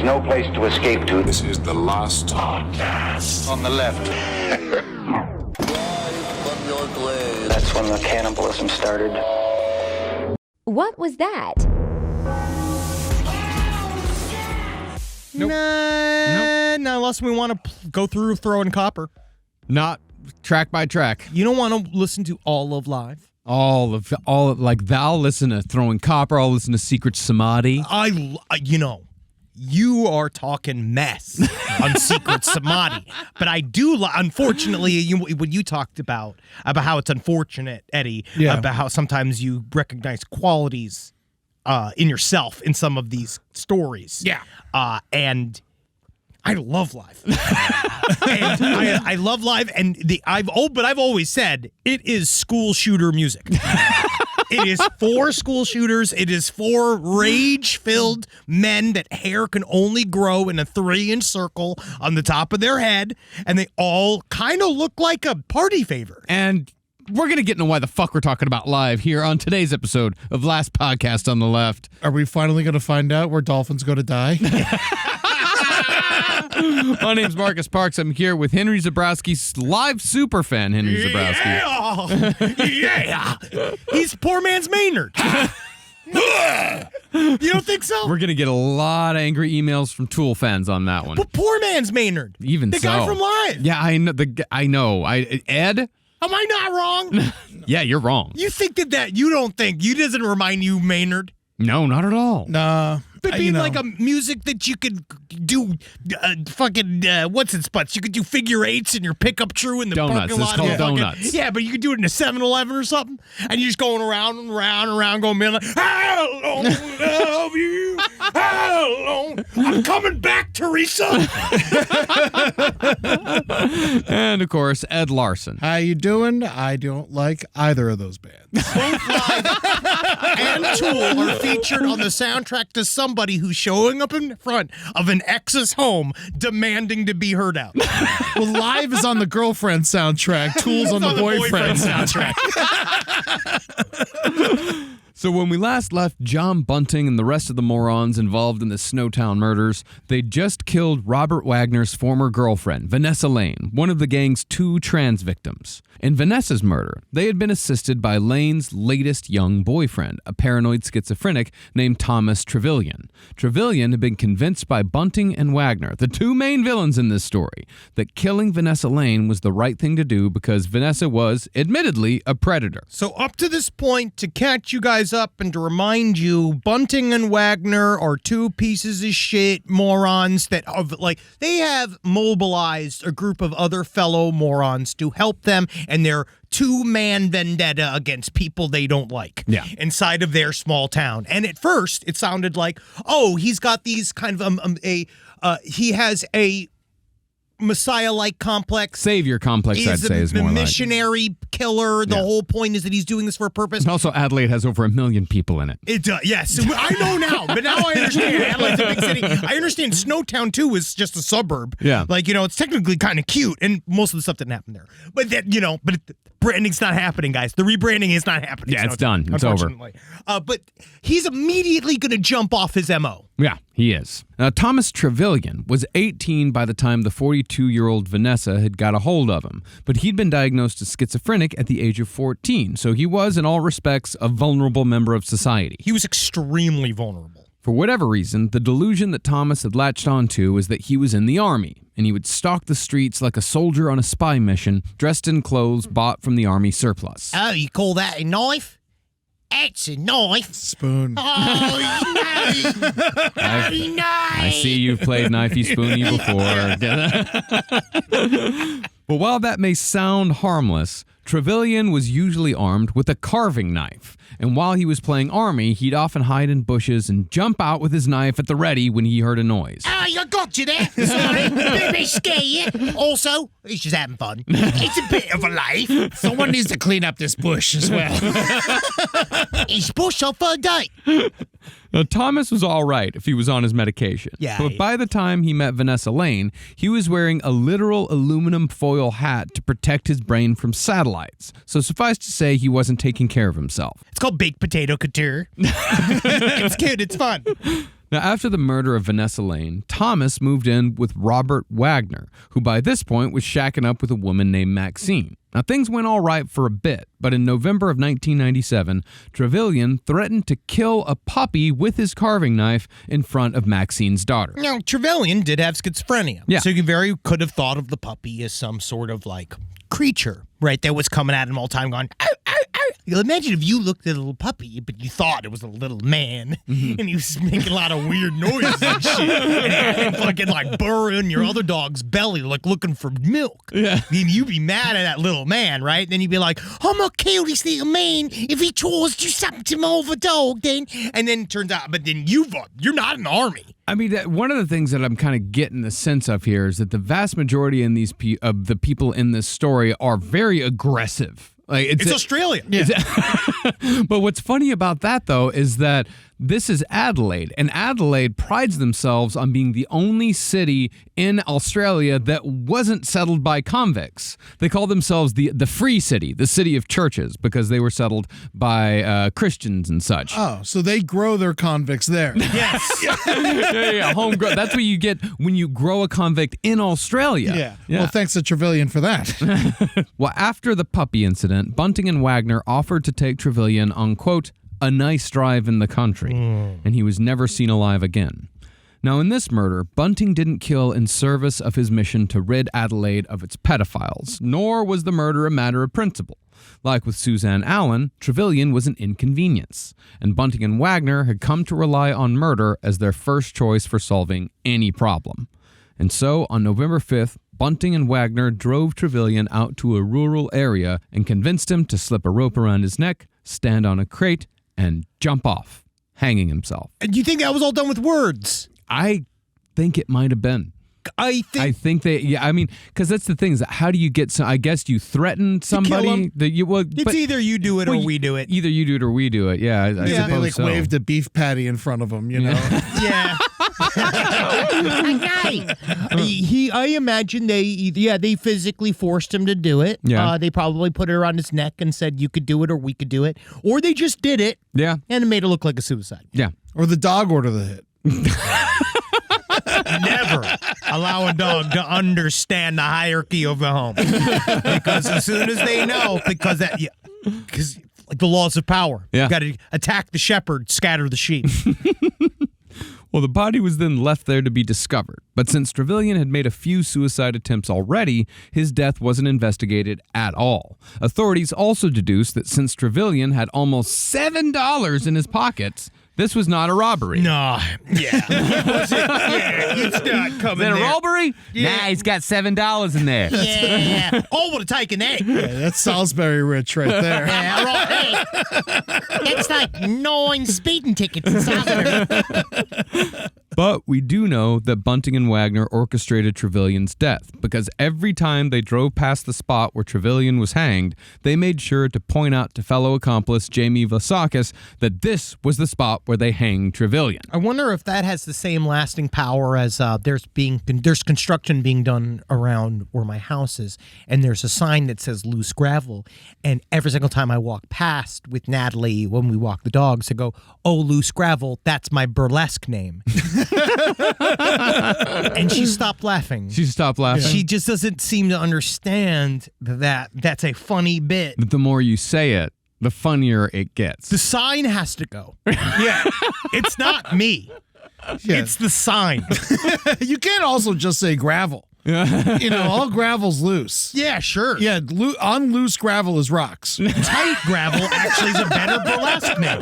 no place to escape to. This is the last podcast. On the left. That's when the cannibalism started. What was that? Nope. Not unless we want to go through throwing copper. Not track by track. You don't want to listen to all of live. All of I'll listen to Throwing Copper. I'll listen to Secret Samadhi. You are talking mess on Secret Samadhi. But I do, unfortunately, when you talked about how it's unfortunate, Eddie, about how sometimes you recognize qualities in yourself in some of these stories. Yeah. And I love live. And I love live, and I've always said it is school shooter music. It is for school shooters. It is for rage-filled men that hair can only grow in a 3-inch circle on the top of their head, and they all kind of look like a party favor. And we're going to get into why the fuck we're talking about live here on today's episode of Last Podcast on the Left. Are we finally going to find out where dolphins go to die? My name's Marcus Parks. I'm here with Henry Zabrowski's live superfan, Henry Zabrowski. Yeah! He's poor man's Maynard. You don't think so? We're going to get a lot of angry emails from Tool fans on that one. But poor man's Maynard. Even the guy from Live. Yeah, I know. Ed? Am I not wrong? Yeah, you're wrong. You think that you don't think. You doesn't remind you Maynard? No, not at all. Nah. But being like a music that you could do what's its butts? You could do figure eights in your pickup true in the donuts. parking lot. It's called donuts. Yeah, but you could do it in a 7-Eleven or something, and you're just going around and around and around going, like, how long love you? How long? I'm coming back, Teresa. And, of course, Ed Larson. How you doing? I don't like either of those bands. Both Live and Tool are featured on the soundtrack to somebody who's showing up in front of an ex's home demanding to be heard out. Well, Live is on the girlfriend soundtrack. Tool's on the boyfriend soundtrack. So when we last left John Bunting and the rest of the morons involved in the Snowtown murders, they'd just killed Robert Wagner's former girlfriend, Vanessa Lane, one of the gang's 2 trans victims. In Vanessa's murder, they had been assisted by Lane's latest young boyfriend, a paranoid schizophrenic named Thomas Trevelyan. Trevelyan had been convinced by Bunting and Wagner, the 2 main villains in this story, that killing Vanessa Lane was the right thing to do because Vanessa was, admittedly, a predator. So up to this point, to catch you guys up and to remind you, Bunting and Wagner are 2 pieces of shit morons that they have mobilized a group of other fellow morons to help them and their 2-man vendetta against people they don't like inside of their small town. And at first, it sounded like, he's got these kind of he has a Messiah-like complex. Savior complex, I'd say, is more like. He's a missionary killer. The whole point is that he's doing this for a purpose. And also, Adelaide has over 1 million people in it. It does, yes. I know now, but now I understand. Adelaide's a big city. I understand Snowtown, too, is just a suburb. Yeah. It's technically kind of cute, and most of the stuff didn't happen there. But branding's not happening, guys. The rebranding is not happening. Yeah, it's done. It's over. But he's immediately going to jump off his MO. Yeah, he is. Now, Thomas Trevelyan was 18 by the time the 42-year-old Vanessa had got a hold of him, but he'd been diagnosed as schizophrenic at the age of 14, so he was, in all respects, a vulnerable member of society. He was extremely vulnerable. For whatever reason, the delusion that Thomas had latched onto was that he was in the army, and he would stalk the streets like a soldier on a spy mission, dressed in clothes bought from the army surplus. Oh, you call that a knife? It's a knife. Spoon. Oh, knife. I see you've played Knifey Spoony before. But while that may sound harmless, Trevelyan was usually armed with a carving knife, and while he was playing army, he'd often hide in bushes and jump out with his knife at the ready when he heard a noise. Oh, I got you there. Sorry, bit scary. Also, he's just having fun. It's a bit of a life. Someone needs to clean up this bush as well. He's pushed off for a date. Now, Thomas was all right if he was on his medication. Yeah. But by the time he met Vanessa Lane, he was wearing a literal aluminum foil hat to protect his brain from satellites. So suffice to say, he wasn't taking care of himself. It's called baked potato couture. It's cute. It's fun. Now, after the murder of Vanessa Lane, Thomas moved in with Robert Wagner, who by this point was shacking up with a woman named Maxine. Now, things went all right for a bit, but in November of 1997, Trevelyan threatened to kill a puppy with his carving knife in front of Maxine's daughter. Now, Trevelyan did have schizophrenia. Yeah. So you very could have thought of the puppy as some sort of like creature, right? That was coming at him all the time going, ow, ow, ow. You imagine if you looked at a little puppy, but you thought it was a little man, and he was making a lot of weird noises and shit, and fucking like burrowing your other dog's belly, like looking for milk. Yeah. Then you'd be mad at that little man, right? Then you'd be like, I'm gonna kill this little man if he tries to do something to my other dog, then. And then it turns out, but then you're not in the army. I mean, one of the things that I'm kind of getting the sense of here is that the vast majority of the people in this story are very aggressive. Like It's Australia. But what's funny about that, though, is that this is Adelaide, and Adelaide prides themselves on being the only city in Australia that wasn't settled by convicts. They call themselves the free city, the city of churches, because they were settled by Christians and such. Oh, so they grow their convicts there. Yes. Yeah, homegrown. That's what you get when you grow a convict in Australia. Yeah. Well, thanks to Trevelyan for that. Well, after the puppy incident, Bunting and Wagner offered to take Trevelyan on, quote, a nice drive in the country, and he was never seen alive again. Now, in this murder, Bunting didn't kill in service of his mission to rid Adelaide of its pedophiles, nor was the murder a matter of principle. Like with Suzanne Allen, Trevelyan was an inconvenience, and Bunting and Wagner had come to rely on murder as their first choice for solving any problem. And so, on November 5th, Bunting and Wagner drove Trevelyan out to a rural area and convinced him to slip a rope around his neck, stand on a crate, and jump off, hanging himself. And you think that was all done with words? I think it might have been. I think Because that's the thing, is that how do you get some, I guess you threaten somebody that you would. it's either you do it or we do it. Either you do it or we do it. Yeah, I They suppose like so. waved a beef patty in front of him, you know? Yeah. I imagine they physically forced him to do it. Yeah. They probably put it around his neck and said you could do it or we could do it. Or they just did it Yeah, and it made it look like a suicide. yeah. Or the dog ordered the hit. Never allow a dog to understand the hierarchy of the home. Because as soon as they know, because like the laws of power. Yeah. You got to attack the shepherd, scatter the sheep. Well, the body was then left there to be discovered. But since Trevelyan had made a few suicide attempts already, his death wasn't investigated at all. Authorities also deduced that since Trevelyan had almost $7 in his pockets, this was not a robbery. No. Yeah. It's not coming Is it a there. robbery? Yeah. Nah, he's got $7 in there. Yeah. Oh, would have taken that. Yeah, that's Salisbury Rich right there. Yeah, right. Hey, that's like 9 speeding tickets in Salisbury. But we do know that Bunting and Wagner orchestrated Trevelyan's death, because every time they drove past the spot where Trevelyan was hanged, they made sure to point out to fellow accomplice Jamie Vlasakis that this was the spot where they hanged Trevelyan. I wonder if that has the same lasting power as there's construction being done around where my house is, and there's a sign that says loose gravel, and every single time I walk past with Natalie when we walk the dogs, I go, oh, loose gravel, that's my burlesque name. And she stopped laughing. She stopped laughing. She just doesn't seem to understand that that's a funny bit. But the more you say it, the funnier it gets. The sign has to go. Yeah. It's not me. Yeah. It's the sign. You can't also just say gravel. You know, all gravel's loose. Yeah, sure. Yeah, on loose gravel is rocks. Tight gravel actually is a better burlesque name.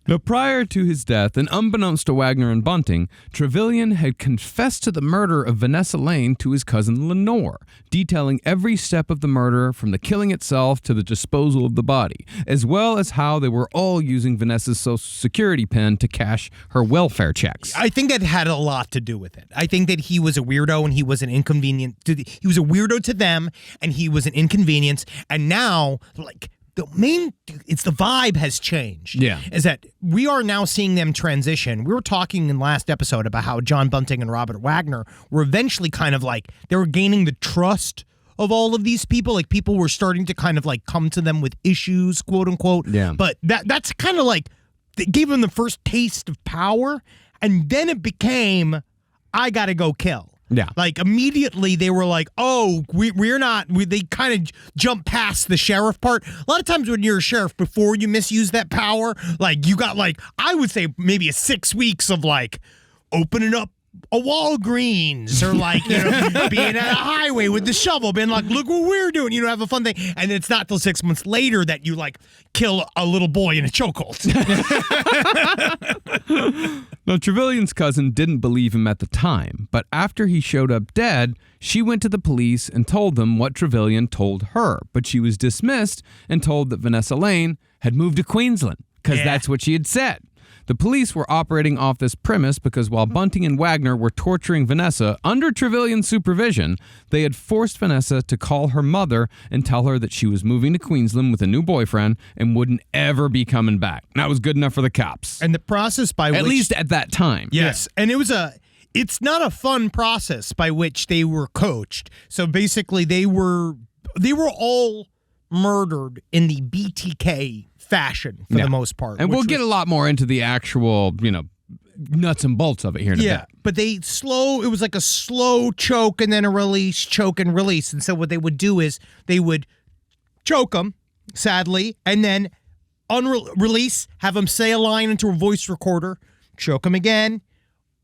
Now, prior to his death, and unbeknownst to Wagner and Bunting, Trevelyan had confessed to the murder of Vanessa Lane to his cousin Lenore, detailing every step of the murder from the killing itself to the disposal of the body, as well as how they were all using Vanessa's Social Security pin to cash her welfare checks. I think that had a lot to do with it. I think that he was a weirdo and he was an inconvenience. He was a weirdo to them and he was an inconvenience. And now, like, it's the vibe has changed. Yeah. Is that we are now seeing them transition. We were talking in last episode about how John Bunting and Robert Wagner were eventually kind of like, they were gaining the trust of all of these people. Like, people were starting to kind of like come to them with issues, quote unquote. Yeah. But that's kind of like gave them the first taste of power, and then it became, I gotta go kill. Yeah. Like, immediately they were like, oh, we're not, they kind of jump past the sheriff part. A lot of times when you're a sheriff, before you misuse that power, like, you got, like, I would say maybe 6 weeks of, like, opening up a Walgreens or, like, you know, being at a highway with the shovel, being like, look what we're doing, you know, have a fun thing. And it's not till 6 months later that you, like, kill a little boy in a chokehold. Now, Trevelyan's cousin didn't believe him at the time, but after he showed up dead, she went to the police and told them what Trevelyan told her, but she was dismissed and told that Vanessa Lane had moved to Queensland, because that's what she had said. The police were operating off this premise because while Bunting and Wagner were torturing Vanessa under Trevelyan's supervision, they had forced Vanessa to call her mother and tell her that she was moving to Queensland with a new boyfriend and wouldn't ever be coming back. And that was good enough for the cops. And the process by which... At least at that time. Yes. Yeah. And it's not a fun process by which they were coached. So basically they were all murdered in the BTK fashion for the most part. And we'll get a lot more into the actual, nuts and bolts of it here in a bit. But it was like a slow choke and then a release, choke and release. And so what they would do is they would choke them, sadly, and then release, have them say a line into a voice recorder, choke them again,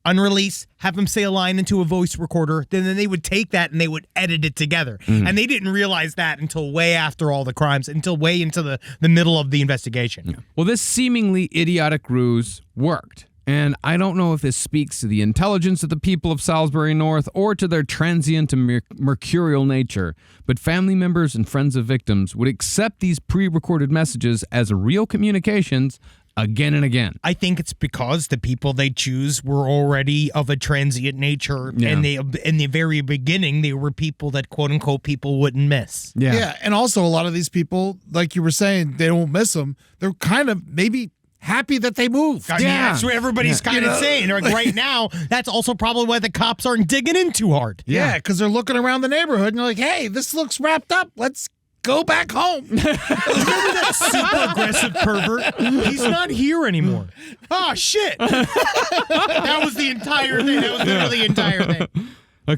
unrelease, have them say a line into a voice recorder, then they would take that and they would edit it together. Mm-hmm. And they didn't realize that until way after all the crimes, until way into the middle of the investigation. Yeah. Well, this seemingly idiotic ruse worked. And I don't know if this speaks to the intelligence of the people of Salisbury North or to their transient and mercurial nature, but family members and friends of victims would accept these pre-recorded messages as real communications again and again. I think it's because the people they choose were already of a transient nature, and they, in the very beginning, they were people that quote-unquote people wouldn't miss. Yeah, and also a lot of these people, like you were saying, they don't miss them. They're kind of maybe happy that they moved. I mean, that's what everybody's kind of saying. Like, right now, that's also probably why the cops aren't digging in too hard. Yeah, because they're looking around the neighborhood and they're like, hey, this looks wrapped up. Let's go back home. Remember that super aggressive pervert? He's not here anymore. Oh, shit. That was the entire thing. That was literally the entire thing.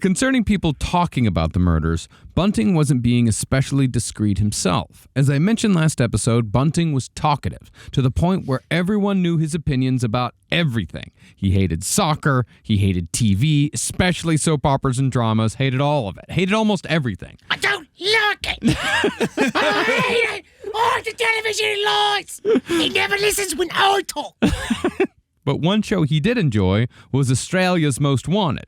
Concerning people talking about the murders, Bunting wasn't being especially discreet himself. As I mentioned last episode, Bunting was talkative, to the point where everyone knew his opinions about everything. He hated soccer, he hated TV, especially soap operas and dramas, hated all of it, hated almost everything. I don't like it. I hate it. Oh, the television lies. He never listens when I talk. But one show he did enjoy was Australia's Most Wanted.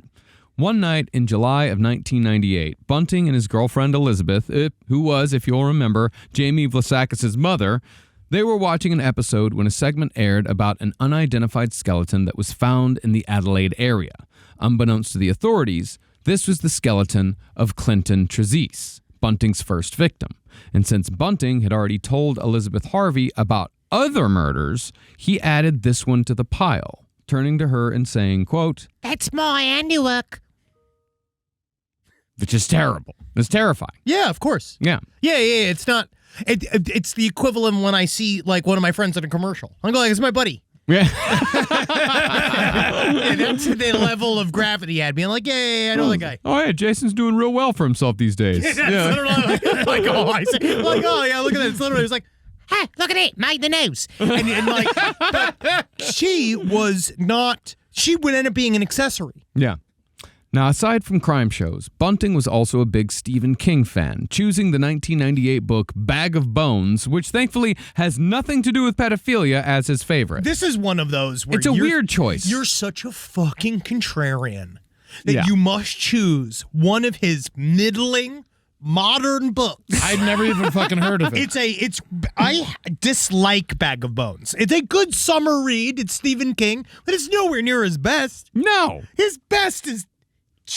One night in July of 1998, Bunting and his girlfriend Elizabeth, who was, if you'll remember, Jamie Vlasakis' mother, they were watching an episode when a segment aired about an unidentified skeleton that was found in the Adelaide area. Unbeknownst to the authorities, this was the skeleton of Clinton Trezise, Bunting's first victim. And since Bunting had already told Elizabeth Harvey about other murders, he added this one to the pile, turning to her and saying, quote, "That's my handiwork." Which is terrible. It's terrifying. Yeah, of course. Yeah. Yeah. It's not. It's the equivalent when I see, like, one of my friends in a commercial. I'm going, like, it's my buddy. Yeah. Yeah, that's the level of gravity I'd be like, yeah, I know the guy. Oh, yeah, Jason's doing real well for himself these days. Yeah. Like, oh, yeah, look at that. It's literally, it's like, Hey, look at it, made the news. and like, but she was not, she would end up being an accessory. Yeah. Now, aside from crime shows, Bunting was also a big Stephen King fan, choosing the 1998 book Bag of Bones, which thankfully has nothing to do with pedophilia, as his favorite. This is one of those where it's a weird choice. You're such a fucking contrarian that you must choose one of his middling modern books. I'd never even fucking heard of it. I dislike Bag of Bones. It's a good summer read. It's Stephen King, but it's nowhere near his best. No. His best is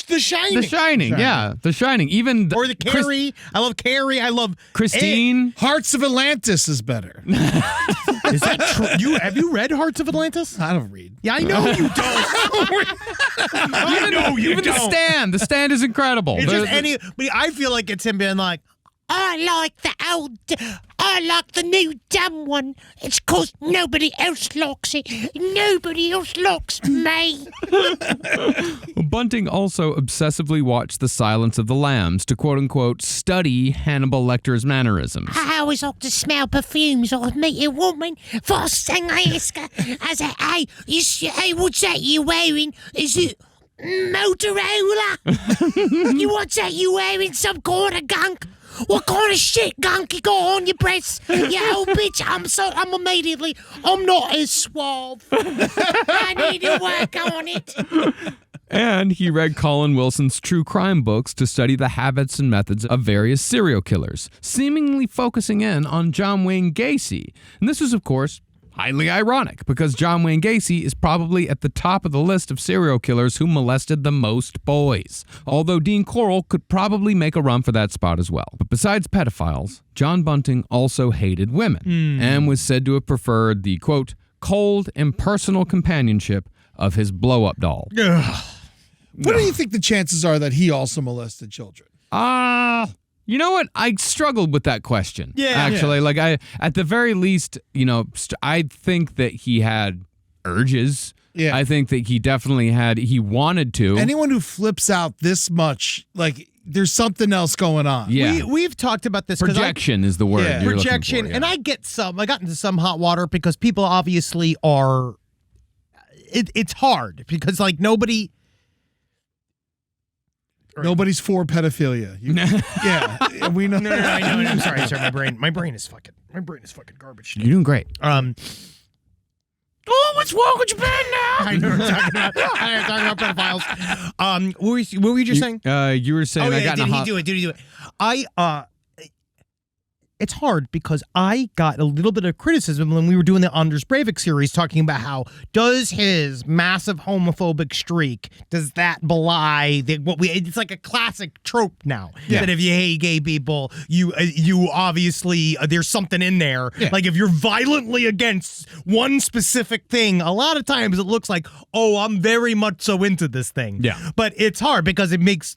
The Shining. The Shining, yeah. The Shining. Even or the Carrie. I love Carrie. I love Christine. Hearts of Atlantis is better. Is that true? Have you read Hearts of Atlantis? I don't read. Yeah, I know you don't. I know you even don't. The Stand is incredible. It's just but I feel like it's him being like, I I like the new dumb one. It's 'cause nobody else likes it. Nobody else likes me. Bunting also obsessively watched The Silence of the Lambs to quote-unquote study Hannibal Lecter's mannerisms. I always like to smell perfumes or meet a woman. First thing I ask her, I say, hey, what's that you wearing? Is it Motorola? What's that you wearing? Some kind of gunk? What kind of shit gunk you got on your breasts? You old bitch, I'm immediately, I'm not as suave. I need to work on it. And he read Colin Wilson's true crime books to study the habits and methods of various serial killers, seemingly focusing in on John Wayne Gacy. And this was, of course, highly ironic because John Wayne Gacy is probably at the top of the list of serial killers who molested the most boys. Although Dean Coral could probably make a run for that spot as well. But besides pedophiles, John Bunting also hated women and was said to have preferred the, quote, cold, impersonal companionship of his blow-up doll. What do you think the chances are that he also molested children? You know what? I struggled with that question. Yeah. Actually, like at the very least, I think that he had urges. Yeah. I think that he definitely he wanted to. Anyone who flips out this much, like, there's something else going on. Yeah. We've talked about this. Projection is the word. Yeah. You're looking Projection. for, yeah. And I got into some hot water because people obviously are, it's hard because like nobody's for pedophilia. Yeah, we know. No, I know. I'm sorry. My brain is fucking garbage. You're doing great. Oh, what's wrong with your bed now? I know what I'm talking about. I'm talking about pedophiles. What were you just saying? You were saying Oh, I yeah, got in a hot. Did he do it? It's hard because I got a little bit of criticism when we were doing the Anders Breivik series talking about how does his massive homophobic streak, does that belie it's like a classic trope now that if you hate gay people, you obviously, there's something in there. Yeah. Like if you're violently against one specific thing, a lot of times it looks like, oh, I'm very much so into this thing. Yeah. But it's hard because it makes,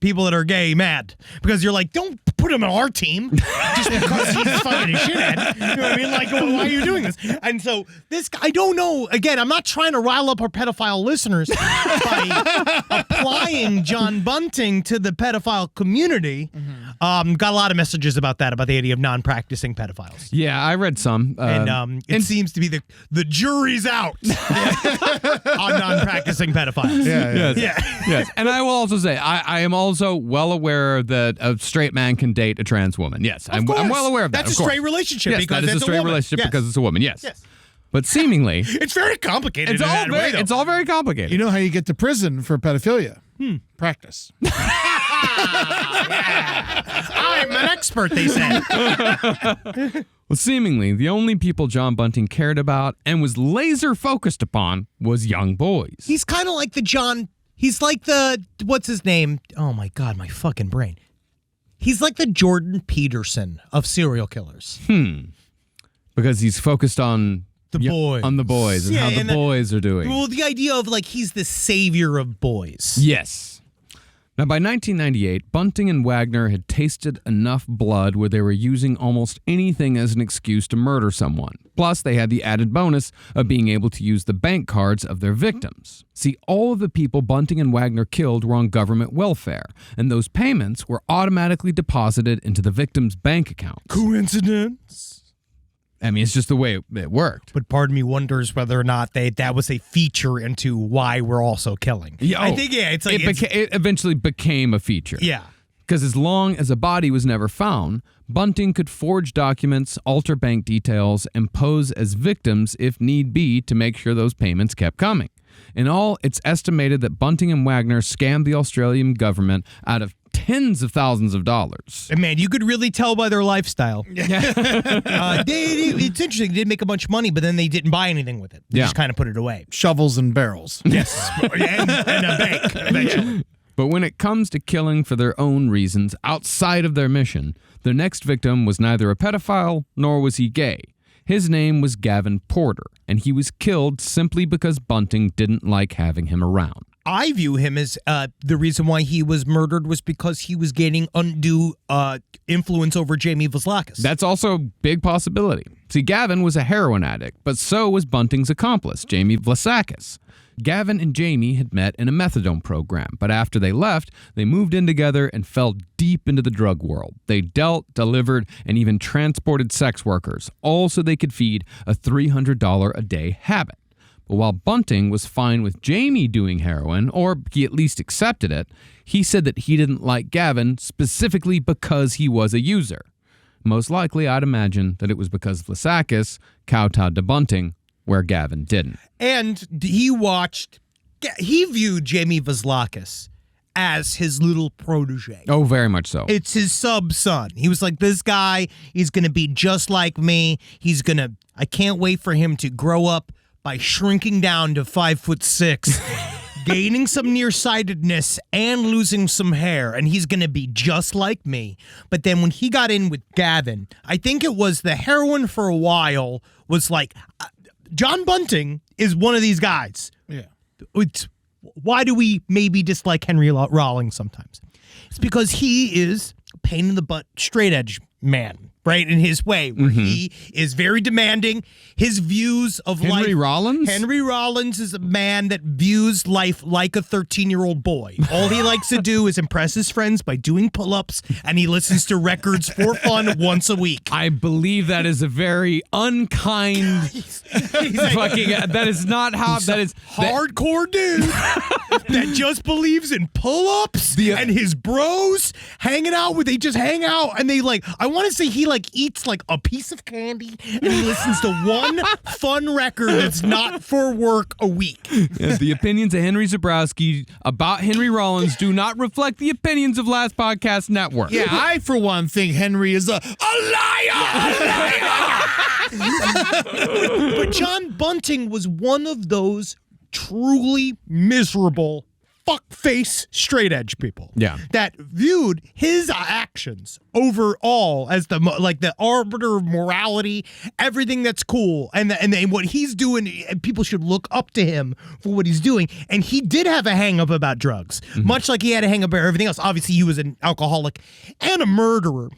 people that are gay mad because you're like, don't put him on our team just because he's fucking a shithead. You know what I mean? Like, why are you doing this? And so this, I don't know. Again, I'm not trying to rile up our pedophile listeners by applying John Bunting to the pedophile community. Got a lot of messages about that, about the idea of non-practicing pedophiles. Yeah, I read some. And it seems to be the jury's out on non-practicing pedophiles. Yes. And I will also say, I am also well aware that a straight man can date a trans woman. Yes, I'm well aware of that. That's of a course. straight relationship. Yes, because that is a it's straight woman. relationship Yes. because it's a woman. Yes. Yes. But seemingly, it's very complicated. it's all very complicated. You know how you get to prison for pedophilia? Practice. I'm an expert, they said. Well, seemingly, the only people John Bunting cared about and was laser focused upon was young boys. He's kind of like he's like what's his name? Oh my God, my fucking brain. He's like the Jordan Peterson of serial killers. Because he's focused on boys. On the boys and Yeah, how the boys are doing. Well, the idea of like he's the savior of boys. Yes. Now, by 1998, Bunting and Wagner had tasted enough blood where they were using almost anything as an excuse to murder someone. Plus, they had the added bonus of being able to use the bank cards of their victims. See, all of the people Bunting and Wagner killed were on government welfare, and those payments were automatically deposited into the victims' bank accounts. Coincidence? I mean, it's just the way it worked. But part of me wonders whether or not that was a feature into why we're also killing. Yeah, I think, it's like... it eventually became a feature. Yeah. Because as long as a body was never found, Bunting could forge documents, alter bank details, and pose as victims if need be to make sure those payments kept coming. In all, it's estimated that Bunting and Wagner scammed the Australian government out of tens of thousands of dollars. And man, you could really tell by their lifestyle. It's interesting. They did make a bunch of money, but then they didn't buy anything with it. They just kind of put it away. Shovels and barrels. Yes. and a bank, eventually. But when it comes to killing for their own reasons outside of their mission, their next victim was neither a pedophile nor was he gay. His name was Gavin Porter, and he was killed simply because Bunting didn't like having him around. I view him as the reason why he was murdered was because he was gaining undue influence over Jamie Vlaskis. That's also a big possibility. See, Gavin was a heroin addict, but so was Bunting's accomplice, Jamie Vlaskis. Gavin and Jamie had met in a methadone program, but after they left, they moved in together and fell deep into the drug world. They dealt, delivered, and even transported sex workers, all so they could feed a $300 a day habit. But while Bunting was fine with Jamie doing heroin, or he at least accepted it, he said that he didn't like Gavin specifically because he was a user. Most likely, I'd imagine that it was because Vlaskis kowtowed to Bunting, where Gavin didn't. And he viewed Jamie Vlaskis as his little protege. Oh, very much so. It's his sub-son. He was like, this guy, he's going to be just like me. I can't wait for him to grow up by shrinking down to 5'6", gaining some nearsightedness and losing some hair, and he's going to be just like me. But then when he got in with Gavin, I think it was the heroin for a while was like, John Bunting is one of these guys. Yeah. Why do we maybe dislike Henry Rollins sometimes? It's because he is a pain in the butt, straight edge man, right? In his way, where he is very demanding. His views of life. Henry Rollins? Henry Rollins is a man that views life like a 13-year-old boy. All he likes to do is impress his friends by doing pull-ups, and he listens to records for fun once a week. I believe that is a very unkind fucking. That is not how. That is hardcore dude that just believes in pull-ups and his bros hanging out with. They just hang out and they like. I want to say he like eats like a piece of candy and he listens to one fun record that's not for work a week. Yeah, the opinions of Henry Zabrowski about Henry Rollins do not reflect the opinions of Last Podcast Network. Yeah, I, for one, think Henry is a liar! But John Bunting was one of those truly miserable fuckface straight edge people. Yeah. That viewed his actions overall as the arbiter of morality, everything that's cool, and what he's doing, people should look up to him for what he's doing. And he did have a hang up about drugs, much like he had a hang up about everything else. Obviously, he was an alcoholic and a murderer,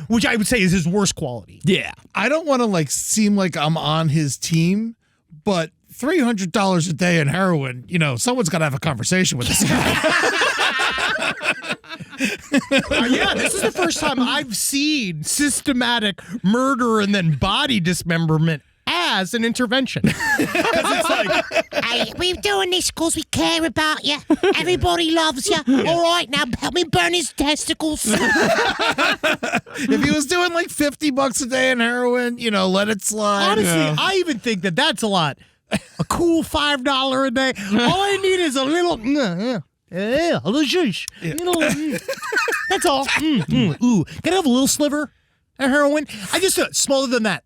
which I would say is his worst quality. Yeah. I don't want to seem like I'm on his team, but $300 a day in heroin, someone's got to have a conversation with this guy. Yeah, this is the first time I've seen systematic murder and then body dismemberment as an intervention. It's like, Hey, we're doing this because we care about you. Everybody loves you. All right, now help me burn his testicles. If he was doing like $50 a day in heroin, let it slide. honestly, I even think that that's a lot. A cool $5 a day. All I need is a little, a little zhuzh. That's all. Ooh, can I have a little sliver of heroin? I just smaller than that.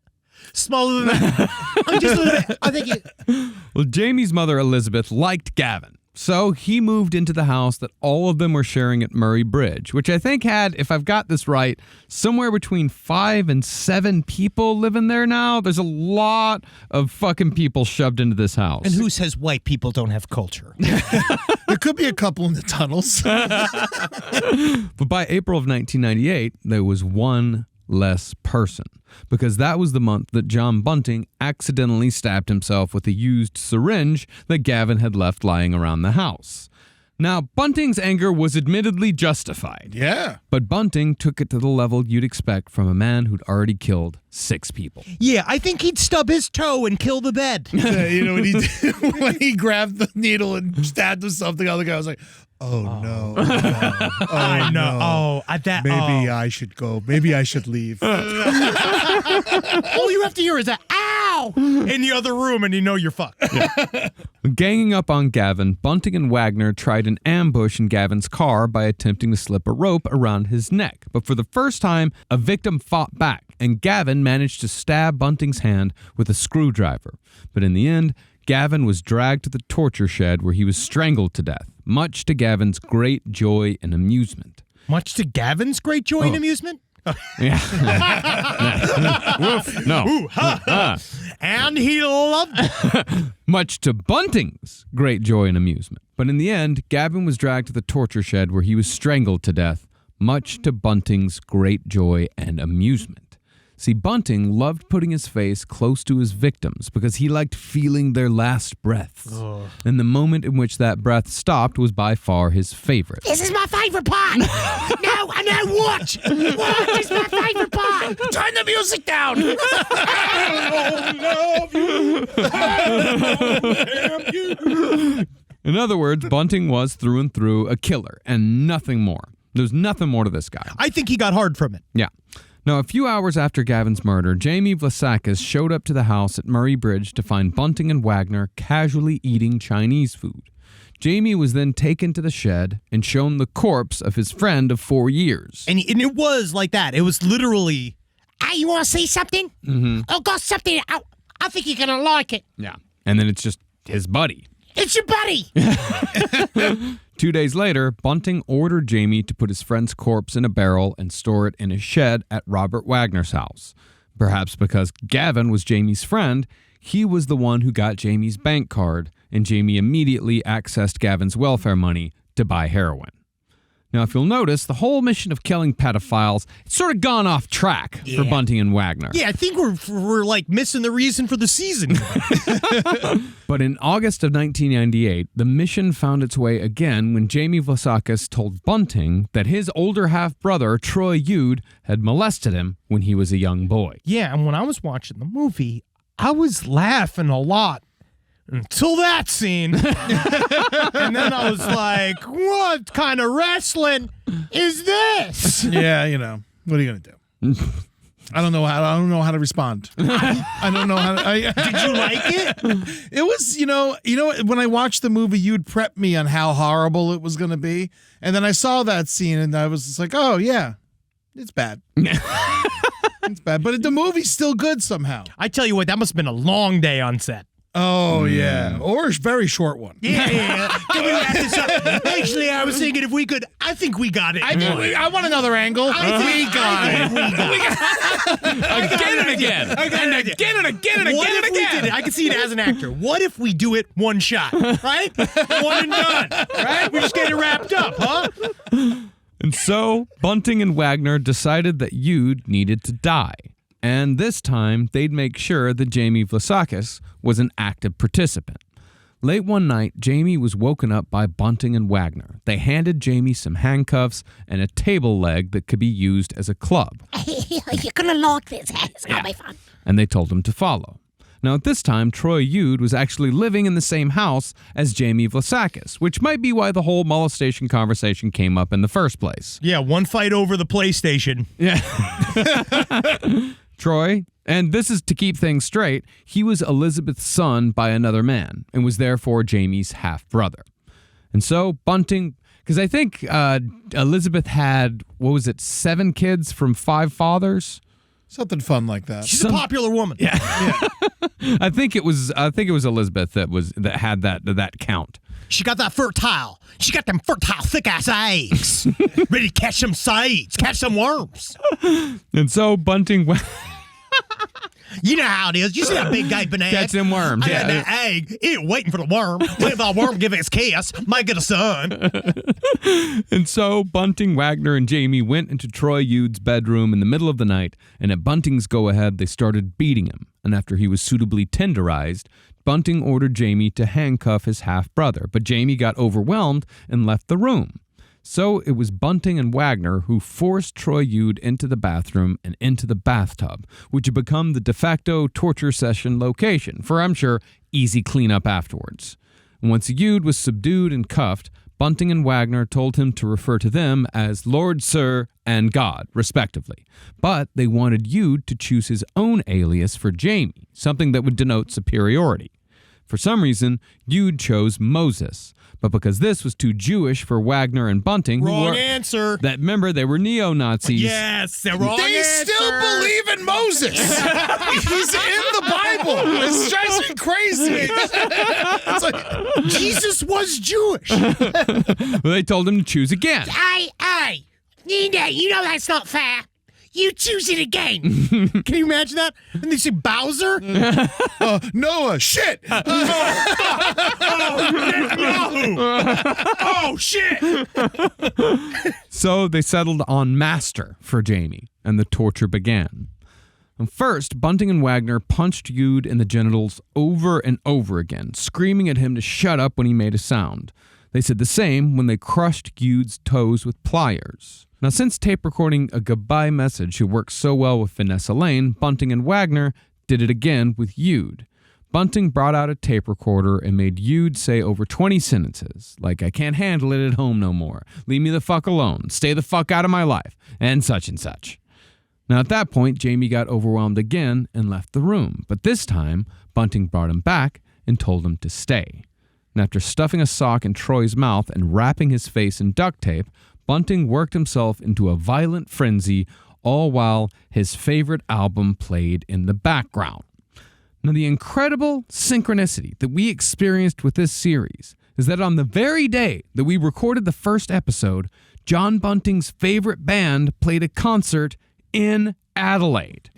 Smaller than that. I'm just a little bit. I think Well, Jamie's mother, Elizabeth, liked Gavin. So he moved into the house that all of them were sharing at Murray Bridge, which I think had, if I've got this right, somewhere between 5 and 7 people living there now. There's a lot of fucking people shoved into this house. And who says white people don't have culture? There could be a couple in the tunnels. But by April of 1998, there was one less person, because that was the month that John Bunting accidentally stabbed himself with a used syringe that Gavin had left lying around the house. Now, Bunting's anger was admittedly justified. Yeah. But Bunting took it to the level you'd expect from a man who'd already killed 6 people. Yeah, I think he'd stub his toe and kill the bed. When he did, when he grabbed the needle and stabbed himself, the other guy was like, oh, no. I know. Maybe I should go. Maybe I should leave. All you have to hear is a ow in the other room and you know you're fucked. Ganging up on Gavin, Bunting and Wagner tried an ambush in Gavin's car by attempting to slip a rope around his neck. But for the first time, a victim fought back, and Gavin managed to stab Bunting's hand with a screwdriver. But in the end, Gavin was dragged to the torture shed where he was strangled to death, much to Gavin's great joy and amusement. Much to Gavin's great joy and amusement? Yeah. Woof. No. And he loved it. Much to Bunting's great joy and amusement. But in the end, Gavin was dragged to the torture shed where he was strangled to death, much to Bunting's great joy and amusement. See, Bunting loved putting his face close to his victims because he liked feeling their last breaths. And the moment in which that breath stopped was by far his favorite. This is my favorite part. No, I know what. What is my favorite part? Turn the music down. In other words, Bunting was through and through a killer and nothing more. There's nothing more to this guy. I think he got hard from it. Yeah. Now, a few hours after Gavin's murder, Jamie Vlasakis showed up to the house at Murray Bridge to find Bunting and Wagner casually eating Chinese food. Jamie was then taken to the shed and shown the corpse of his friend of 4 years. And it was like that. It was literally... Hey, you want to see something? Mm-hmm. I've got something. I think you're going to like it. Yeah. And then it's just his buddy. It's your buddy. 2 days later, Bunting ordered Jamie to put his friend's corpse in a barrel and store it in a shed at Robert Wagner's house. Perhaps because Gavin was Jamie's friend, he was the one who got Jamie's bank card, and Jamie immediately accessed Gavin's welfare money to buy heroin. Now, if you'll notice, the whole mission of killing pedophiles, it's sort of gone off track for Bunting and Wagner. Yeah, I think we're like missing the reason for the season. But in August of 1998, the mission found its way again when Jamie Vlasakis told Bunting that his older half-brother, Troy Yude, had molested him when he was a young boy. Yeah, and when I was watching the movie, I was laughing a lot. Until that scene. And then I was like, what kind of wrestling is this? Yeah, what are you going to do? I don't know how to respond. I don't know how to. Did you like it? It was, when I watched the movie, you'd prep me on how horrible it was going to be. And then I saw that scene and I was just like, oh, yeah, it's bad. It's bad. But the movie's still good somehow. I tell you what, that must have been a long day on set. Oh, yeah. Or a very short one. Yeah. Can we wrap this up? Actually, I was thinking if we could, I think we got it. I want another angle. We got it. Again and again. And again and again and What again if and we again. did it? I can see it as an actor. What if we do it one shot, right? One and done, right? We just get it wrapped up, huh? And so, Bunting and Wagner decided that Yude needed to die. And this time, they'd make sure that Jamie Vlasakis was an active participant. Late one night, Jamie was woken up by Bunting and Wagner. They handed Jamie some handcuffs and a table leg that could be used as a club. You're going to like this. It's going to be fun. And they told him to follow. Now, at this time, Troy Yude was actually living in the same house as Jamie Vlasakis, which might be why the whole molestation conversation came up in the first place. Yeah, one fight over the PlayStation. Yeah. Troy, and this is to keep things straight, he was Elizabeth's son by another man and was therefore Jamie's half-brother. And so Bunting, because I think Elizabeth had, 7 kids from 5 fathers? Something fun like that. She's a popular woman. Yeah. I think it was Elizabeth that had that count. She got that fertile. She got them fertile, thick-ass eggs. Ready to catch some seeds, catch some worms. And so Bunting went... You know how it is. You see that big gaping egg? Catch them worms. I got that egg. It waiting for the worm. Waiting for the worm to give it its kiss. Might get a son. And so Bunting, Wagner, and Jamie went into Troy Yude's bedroom in the middle of the night, and at Bunting's go-ahead, they started beating him. And after he was suitably tenderized, Bunting ordered Jamie to handcuff his half-brother, but Jamie got overwhelmed and left the room. So it was Bunting and Wagner who forced Troy Yude into the bathroom and into the bathtub, which had become the de facto torture session location for, I'm sure, easy cleanup afterwards. And once Yude was subdued and cuffed, Bunting and Wagner told him to refer to them as Lord, Sir, and God, respectively. But they wanted Yude to choose his own alias for Jamie, something that would denote superiority. For some reason, Yude chose Moses. But because this was too Jewish for Wagner and Bunting, Wrong answer. That remember they were neo-Nazis. Yes, they're wrong They answer. still believe in Moses. He's in the Bible. It drives me crazy. It's like, Jesus was Jewish. Well, they told him to choose again. Hey, you know that's not fair. You choose it again. Can you imagine that? And they say Bowser? Noah, shit. Oh, shit! So they settled on Master for Jamie, and the torture began. And first, Bunting and Wagner punched Yude in the genitals over and over again, screaming at him to shut up when he made a sound. They said the same when they crushed Yude's toes with pliers. Now, since tape recording a goodbye message who worked so well with Vanessa Lane, Bunting and Wagner did it again with Yude. Bunting brought out a tape recorder and made Yude say over 20 sentences, like, I can't handle it at home no more, leave me the fuck alone, stay the fuck out of my life, and such and such. Now, at that point, Jamie got overwhelmed again and left the room, but this time, Bunting brought him back and told him to stay. And after stuffing a sock in Troy's mouth and wrapping his face in duct tape, Bunting worked himself into a violent frenzy, all while his favorite album played in the background. Now, the incredible synchronicity that we experienced with this series is that on the very day that we recorded the first episode, John Bunting's favorite band played a concert in Adelaide.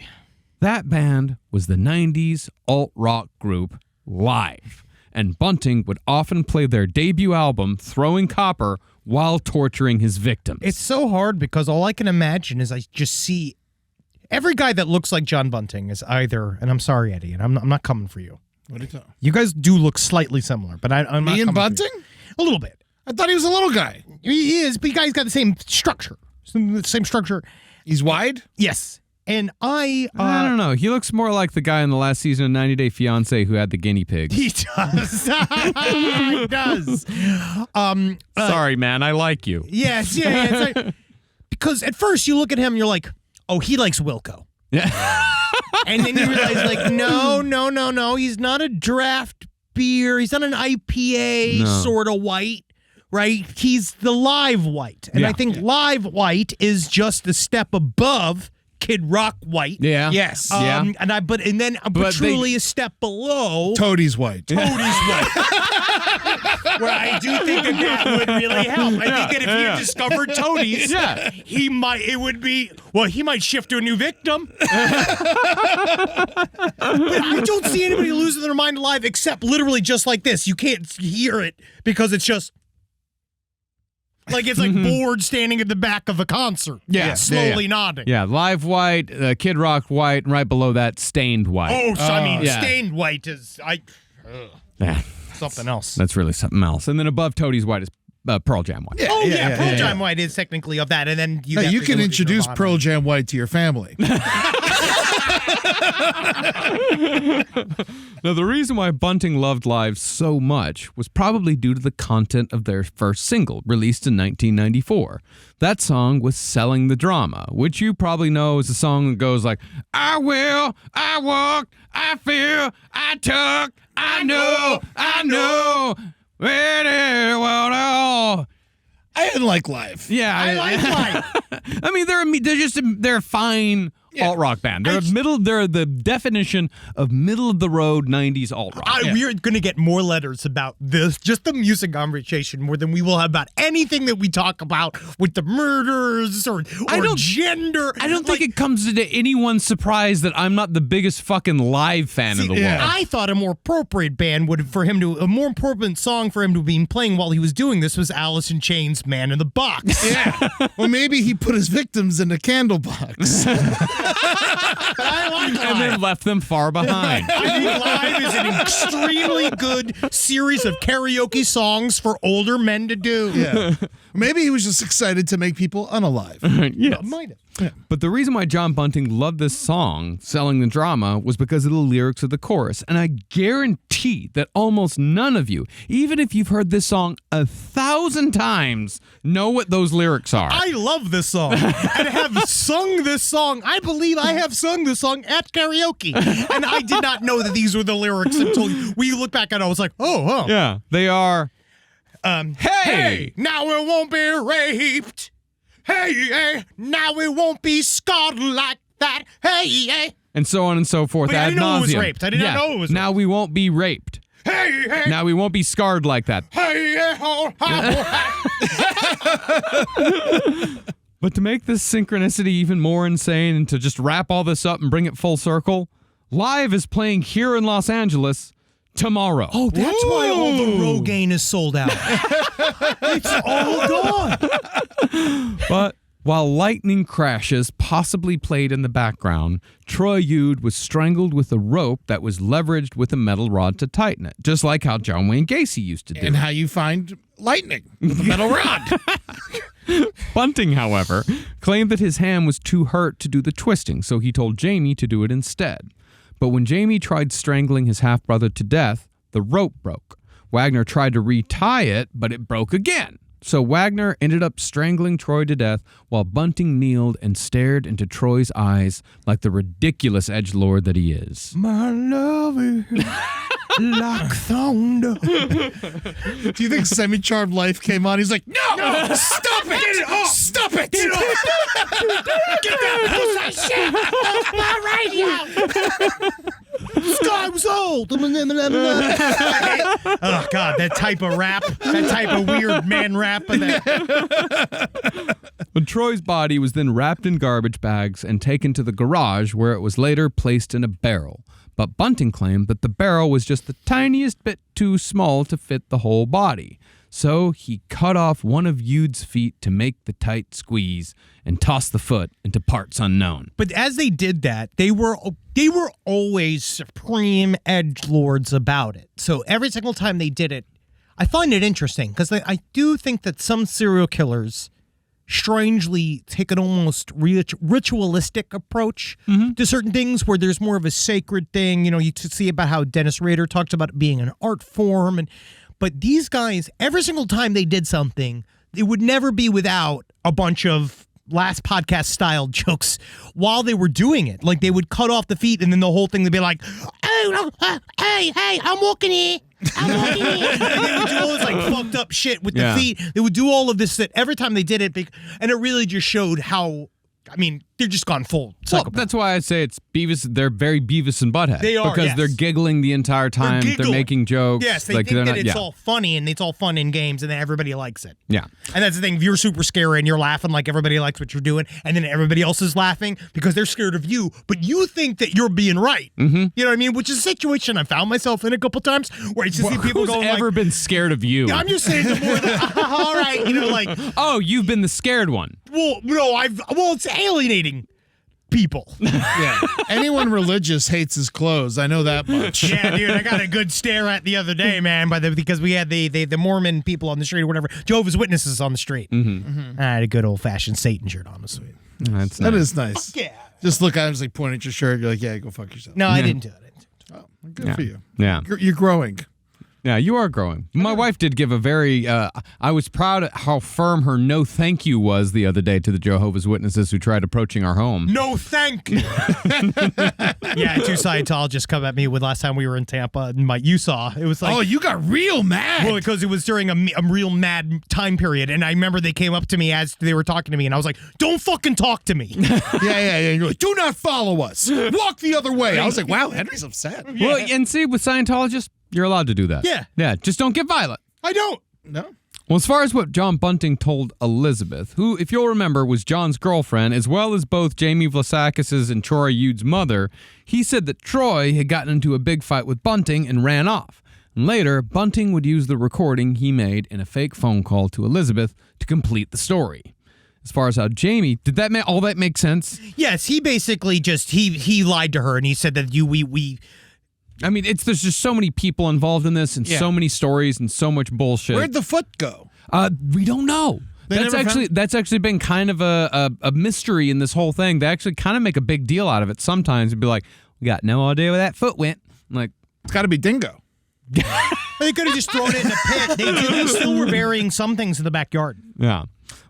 That band was the 90s alt-rock group Live, and Bunting would often play their debut album, Throwing Copper, while torturing his victims. It's so hard because all I can imagine is I just see every guy that looks like John Bunting is either, and I'm sorry, Eddie, and I'm not coming for you. What are you talking? You guys do look slightly similar, but I'm not Me and coming for you. Bunting? A little bit. I thought he was a little guy. He is, but you guys got the same structure. The same structure. He's wide? Yes. And I don't know. He looks more like the guy in the last season of 90 Day Fiancé who had the guinea pigs. He does. He does. Sorry, man. I like you. Yes, yeah. It's like, because at first you look at him and you're like, oh, he likes Wilco. Yeah. And then you realize, like, no. He's not a draft beer. He's not an IPA sort of white, right? He's the live white. And I think live white is just a step above Kid Rock white. Yeah. Yes. But truly a step below Toadie's white. Toadie's white. Where I do think that would really help. I think that if he discovered Toadie's, he might shift to a new victim. But I don't see anybody losing their mind alive except literally just like this. You can't hear it because it's just like it's like bored standing at the back of a concert. Slowly nodding. Yeah, live white, Kid Rock white, and right below that, stained white. Oh, so stained white is something else. That's really something else. And then above Toadie's white is Pearl Jam white. Pearl Jam white is technically of that. And then you can introduce Pearl Jam white to your family. Now, the reason why Bunting loved Live so much was probably due to the content of their first single, released in 1994. That song was Selling the Drama, which you probably know is a song that goes like, I will, I walk, I feel, I took, I know, I didn't like Live. Yeah, I like Live. I mean, they're a fine alt rock band. They're the definition of middle of the road 90s alt rock. We are going to get more letters about this, just the music conversation, more than we will have about anything that we talk about with the murders or gender. I don't think it comes to anyone's surprise that I'm not the biggest fucking Live fan in the world. I thought a more appropriate band a more appropriate song for him to be playing while he was doing this was Alice in Chains' Man in the Box. Yeah. Well, maybe he put his victims in a candle box. I like Live. And then left them far behind. I think Live is an extremely good series of karaoke songs for older men to do. Yeah. Maybe he was just excited to make people unalive. Yes. Might have. Yeah. But the reason why John Bunting loved this song, Selling the Drama, was because of the lyrics of the chorus. And I guarantee that almost none of you, even if you've heard this song 1,000 times, know what those lyrics are. I love this song and have sung this song. I believe I have sung this song at karaoke. And I did not know that these were the lyrics until we look back at it. I was like, oh. Yeah, they are, hey, now it won't be raped. Hey, now it won't be scarred like that. Hey. And so on and so forth. Wait, I ad didn't know it was nauseam. raped. I did not know it was Now we won't be raped. Hey. Now we won't be scarred like that. Hey, But to make this synchronicity even more insane and to just wrap all this up and bring it full circle, Live is playing here in Los Angeles tomorrow. Oh, that's why all the Rogaine is sold out. It's all gone. But while lightning crashes possibly played in the background, Troy Yude was strangled with a rope that was leveraged with a metal rod to tighten it, just like how John Wayne Gacy used to do. And how you find lightning with a metal rod. Bunting, however, claimed that his hand was too hurt to do the twisting, so he told Jamie to do it instead. But when Jamie tried strangling his half-brother to death, the rope broke. Wagner tried to retie it, but it broke again. So Wagner ended up strangling Troy to death while Bunting kneeled and stared into Troy's eyes like the ridiculous edgelord that he is. My love is like thunder. Do you think Semi-Charmed Life came on? He's like, no! Stop it! Get it off! Stop it! Get it off! Get that piece of shit off my radio! Sky was old. Oh, God, that type of rap. That type of weird man rap. But Troy's body was then wrapped in garbage bags and taken to the garage where it was later placed in a barrel. But Bunting claimed that the barrel was just the tiniest bit too small to fit the whole body. So he cut off one of Yude's feet to make the tight squeeze and tossed the foot into parts unknown. But as they did that, they were always supreme edgelords about it. So every single time they did it, I find it interesting because I do think that some serial killers strangely take an almost ritualistic approach to certain things where there's more of a sacred thing. You know, you see about how Dennis Rader talked about it being an art form. But these guys, every single time they did something, it would never be without a bunch of last podcast style jokes while they were doing it. Like they would cut off the feet and then the whole thing would be like, oh, hey, I'm walking here. I'm walking here. And they would do all this like fucked up shit with the feet. They would do all of this shit every time they did it. And it really just showed how, I mean, they're just gone full psychopath. Well, that's why I say it's Beavis. They're very Beavis and Butthead. They are, because they're giggling the entire time. They're making jokes. Yes, they like, think that not, it's all funny and it's all fun in games, and then everybody likes it. Yeah, and that's the thing. If you're super scary and you're laughing like everybody likes what you're doing, and then everybody else is laughing because they're scared of you, but you think that you're being right. Mm-hmm. You know what I mean? Which is a situation I found myself in a couple times where I just see people going ever like, been scared of you? I'm just saying the more that all right, you know, like oh, you've been the scared one. Well, no, it's alienating people. Yeah. Anyone religious hates his clothes. I know that much. Yeah, dude, I got a good stare at the other day, man, because we had the Mormon people on the street or whatever, Jehovah's Witnesses on the street. I had a good old-fashioned Satan shirt on. Sweet. That is nice. Yeah. Just look at him, just like point at your shirt. You're like, yeah, go fuck yourself. No, I didn't do it. Oh, good for you. Yeah. You're growing. Yeah, you are growing. My wife did give a very, I was proud at how firm her no thank you was the other day to the Jehovah's Witnesses who tried approaching our home. No thank you. Yeah, two Scientologists come at me with last time we were in Tampa, and you saw. It was like, oh, you got real mad. Well, because it was during a real mad time period, and I remember they came up to me as they were talking to me, and I was like, don't fucking talk to me. Yeah. And you're like, do not follow us. Walk the other way. I was like, wow, Henry's upset. Well, and see, with Scientologists, you're allowed to do that. Yeah. Yeah, just don't get violent. I don't. No. Well, as far as what John Bunting told Elizabeth, who, if you'll remember, was John's girlfriend, as well as both Jamie Vlasakis's and Troy Yude's mother, he said that Troy had gotten into a big fight with Bunting and ran off. And later, Bunting would use the recording he made in a fake phone call to Elizabeth to complete the story. As far as how Jamie, did that all that make sense? Yes, he basically just, he lied to her, and he said that we I mean, there's just so many people involved in this and so many stories and so much bullshit. Where'd the foot go? We don't know. That's actually been kind of a mystery in this whole thing. They actually kind of make a big deal out of it sometimes and be like, we got no idea where that foot went. I'm like, it's got to be Dingo. They could have just thrown it in a pit. They still were burying some things in the backyard. Yeah.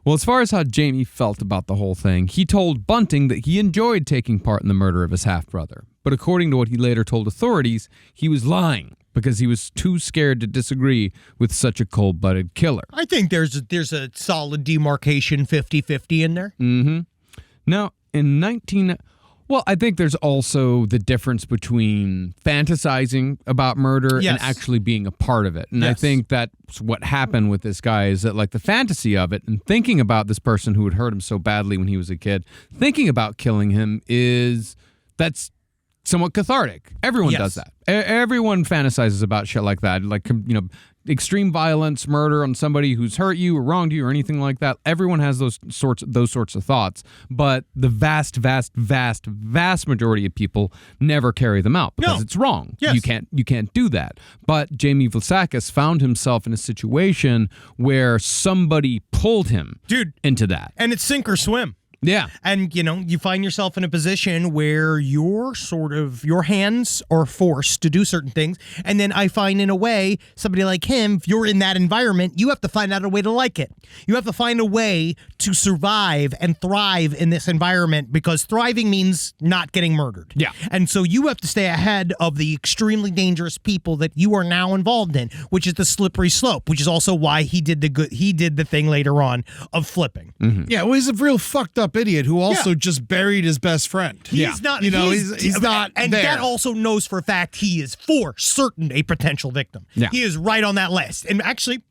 Well, as far as how Jamie felt about the whole thing, he told Bunting that he enjoyed taking part in the murder of his half-brother. But according to what he later told authorities, he was lying because he was too scared to disagree with such a cold-blooded killer. I think there's a solid demarcation 50-50 in there. Mm-hmm. Now, in Well, I think there's also the difference between fantasizing about murder Yes. and actually being a part of it. And I Yes. think that's what happened with this guy is that like the fantasy of it and thinking about this person who had hurt him so badly when he was a kid, thinking about killing him that's somewhat cathartic. Everyone Yes. does that. Everyone fantasizes about shit like that. Like, extreme violence, murder on somebody who's hurt you or wronged you or anything like that. Everyone has those sorts of thoughts, but the vast majority of people never carry them out because No. it's wrong. Yes. You can't do that. But Jamie Vlasikis found himself in a situation where somebody pulled him Dude. into that. And it's sink or swim. Yeah. And, you find yourself in a position where your hands are forced to do certain things. And then I find in a way, somebody like him, if you're in that environment, you have to find out a way to like it. You have to find a way to survive and thrive in this environment because thriving means not getting murdered. Yeah. And so you have to stay ahead of the extremely dangerous people that you are now involved in, which is the slippery slope, which is also why he did the thing later on of flipping. Yeah, well, he's a real fucked up idiot who also just buried his best friend. He's not, he's not and there. that also knows for a fact he is for certain a potential victim. Yeah. He is right on that list. And actually,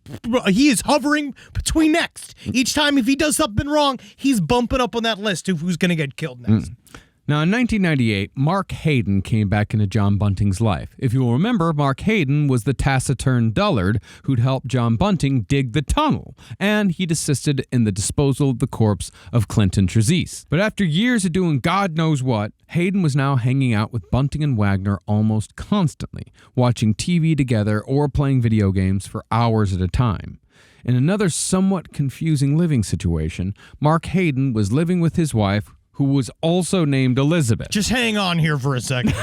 he is hovering between next. Each time if he does something wrong, he's bumping up on that list of who's going to get killed next. Now, in 1998, Mark Hayden came back into John Bunting's life. If you'll remember, Mark Hayden was the taciturn dullard who'd helped John Bunting dig the tunnel, and he'd assisted in the disposal of the corpse of Clinton Trezise. But after years of doing God knows what, Hayden was now hanging out with Bunting and Wagner almost constantly, watching TV together or playing video games for hours at a time. In another somewhat confusing living situation, Mark Hayden was living with his wife, who was also named Elizabeth, Just hang on here for a second.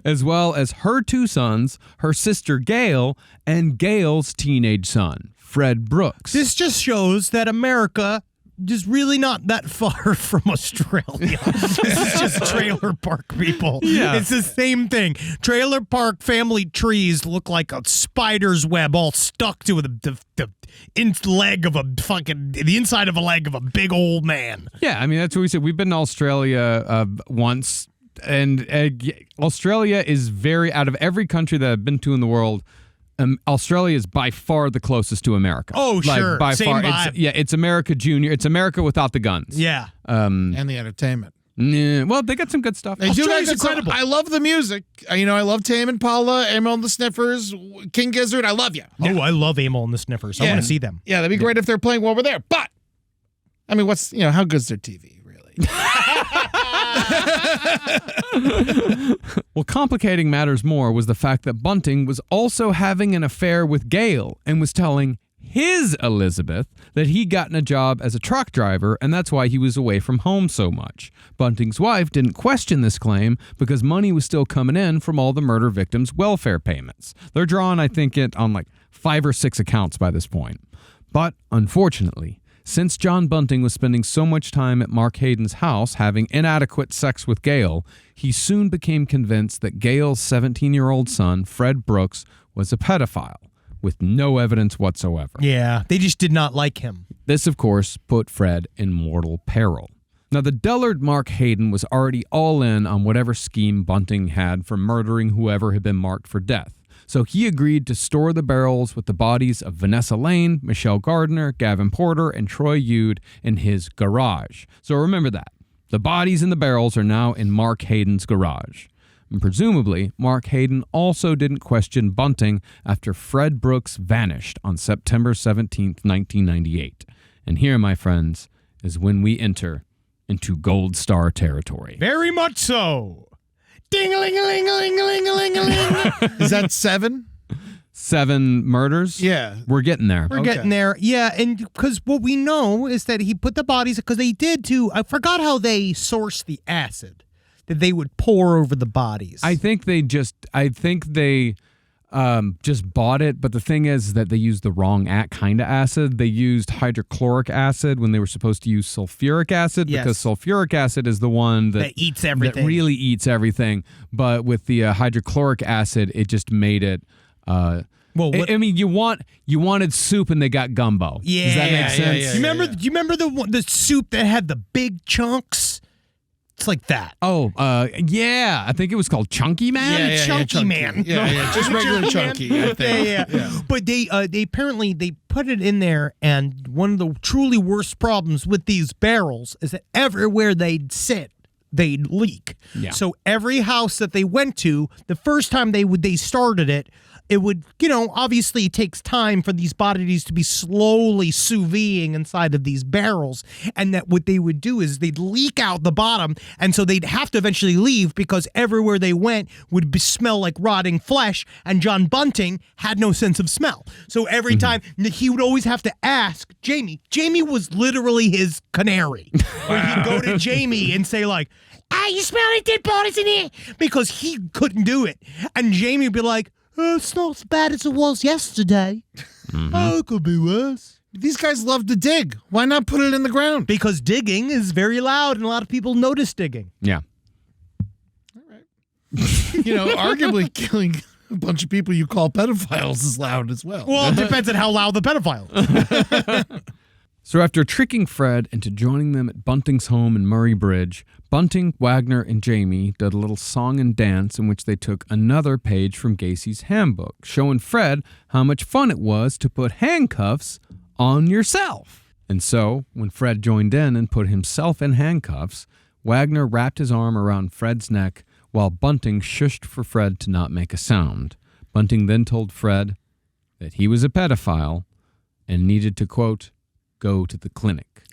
as well as her two sons, her sister Gail, and Gail's teenage son, Fred Brooks. This just shows that America is really not that far from Australia. This is just trailer park people. Yeah. It's the same thing. Trailer park family trees look like a spider's web all stuck to the leg of a fucking, the inside of a leg of a big old man. Yeah, I mean, that's what we said. We've been to Australia once, and Australia is out of every country that I've been to in the world, Australia is by far the closest to America. Oh, sure. By Same far. vibe. It's America Junior. It's America without the guns. Yeah. and the entertainment. Yeah, well, they got some good stuff. They do Australia's got good stuff. incredible. I love the music. I love Tame Impala, Emil and the Sniffers, King Gizzard. I love you. Oh, I love Emil and the Sniffers. I want to see them. Yeah, that'd be great if they're playing while we're there. But, I mean, how good's their TV, really? Well, complicating matters more was the fact that Bunting was also having an affair with Gail and was telling his Elizabeth that he'd gotten a job as a truck driver and that's why he was away from home so much. Bunting's wife didn't question this claim because money was still coming in from all the murder victims' welfare payments. They're drawn, I think, on like 5 or 6 accounts by this point. But unfortunately, since John Bunting was spending so much time at Mark Hayden's house having inadequate sex with Gail, he soon became convinced that Gail's 17-year-old son, Fred Brooks, was a pedophile, with no evidence whatsoever. Yeah, they just did not like him. This, of course, put Fred in mortal peril. Now, the dullard Mark Hayden was already all in on whatever scheme Bunting had for murdering whoever had been marked for death. So he agreed to store the barrels with the bodies of Vanessa Lane, Michelle Gardner, Gavin Porter, and Troy Yude in his garage. So remember that. The bodies in the barrels are now in Mark Hayden's garage. And presumably, Mark Hayden also didn't question Bunting after Fred Brooks vanished on September 17th, 1998. And here, my friends, is when we enter into Gold Star territory. Very much so. Ding-a-ling-a-ling-a-ling-a-ling-a-ling. Is that 7? 7 murders? Yeah. We're getting there. We're getting there. Yeah, and because what we know is that he put the bodies, because they did too, I forgot how they sourced the acid that they would pour over the bodies. I think they just bought it, but the thing is that they used the wrong kind of acid. They used hydrochloric acid when they were supposed to use sulfuric acid, Yes. because sulfuric acid is the one that eats everything. that really eats everything. But with the hydrochloric acid, it just made it. Well, what- I mean, you wanted soup and they got gumbo. Yeah, Does that make sense? You remember the soup that had the big chunks? It's like that. Oh, yeah. I think it was called Chunky Man. Chunky Man. Yeah, just regular chunky. I think. Yeah. But they apparently they put it in there, and one of the truly worst problems with these barrels is that everywhere they'd sit, they'd leak. Yeah. So every house that they went to, the first time they started it, it would, obviously it takes time for these bodies to be slowly sous videing inside of these barrels. And that what they would do is they'd leak out the bottom. And so they'd have to eventually leave because everywhere they went would smell like rotting flesh. And John Bunting had no sense of smell. So every time he would always have to ask Jamie. Jamie was literally his canary. Where he'd go to Jamie and say like, "Hey, you smell like dead bodies in here?" Because he couldn't do it. And Jamie would be like, "Oh, it's not as bad as it was yesterday. Oh, it could be worse." These guys love to dig. Why not put it in the ground? Because digging is very loud and a lot of people notice digging. Yeah. Arguably killing a bunch of people you call pedophiles is loud as well. Well, it depends on how loud the pedophile is. So after tricking Fred into joining them at Bunting's home in Murray Bridge, Bunting, Wagner, and Jamie did a little song and dance in which they took another page from Gacy's handbook, showing Fred how much fun it was to put handcuffs on yourself. And so, when Fred joined in and put himself in handcuffs, Wagner wrapped his arm around Fred's neck while Bunting shushed for Fred to not make a sound. Bunting then told Fred that he was a pedophile and needed to, quote, go to the clinic.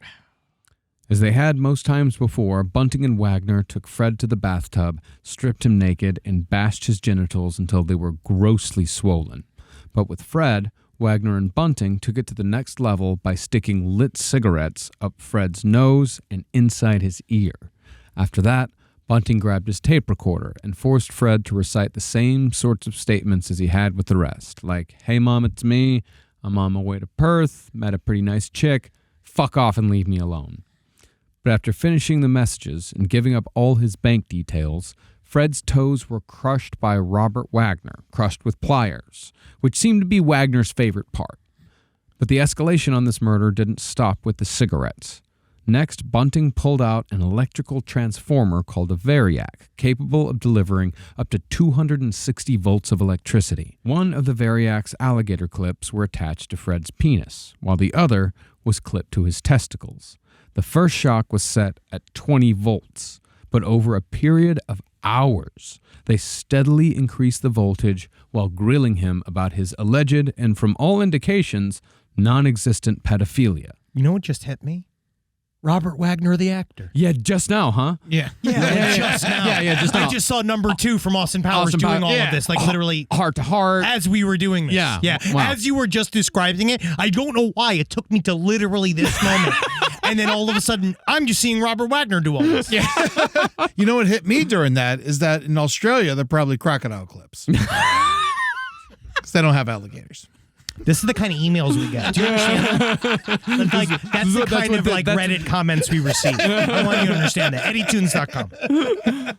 As they had most times before, Bunting and Wagner took Fred to the bathtub, stripped him naked, and bashed his genitals until they were grossly swollen. But with Fred, Wagner and Bunting took it to the next level by sticking lit cigarettes up Fred's nose and inside his ear. After that, Bunting grabbed his tape recorder and forced Fred to recite the same sorts of statements as he had with the rest, like, "Hey, Mom, it's me. I'm on my way to Perth, met a pretty nice chick. Fuck off and leave me alone." But after finishing the messages and giving up all his bank details, Fred's toes were crushed by Robert Wagner, crushed with pliers, which seemed to be Wagner's favorite part. But the escalation on this murder didn't stop with the cigarettes. Next, Bunting pulled out an electrical transformer called a Variac, capable of delivering up to 260 volts of electricity. One of the Variac's alligator clips were attached to Fred's penis, while the other was clipped to his testicles. The first shock was set at 20 volts, but over a period of hours, they steadily increased the voltage while grilling him about his alleged and, from all indications, non-existent pedophilia. You know what just hit me? Robert Wagner, the actor. Yeah, just now, huh? Yeah. Just now. Just now. I just saw number 2 from Austin Powers doing all of this, like literally heart to heart. as we were doing this. Yeah. Wow. As you were just describing it, I don't know why it took me to literally this moment. And then all of a sudden, I'm just seeing Robert Wagner do all this. Yeah. You know what hit me during that is that in Australia, they're probably crocodile clips. Because they don't have alligators. This is the kind of emails we get. Do you understand that? That's the kind of Reddit comments we receive. I want you to understand that. EddieTunes.com.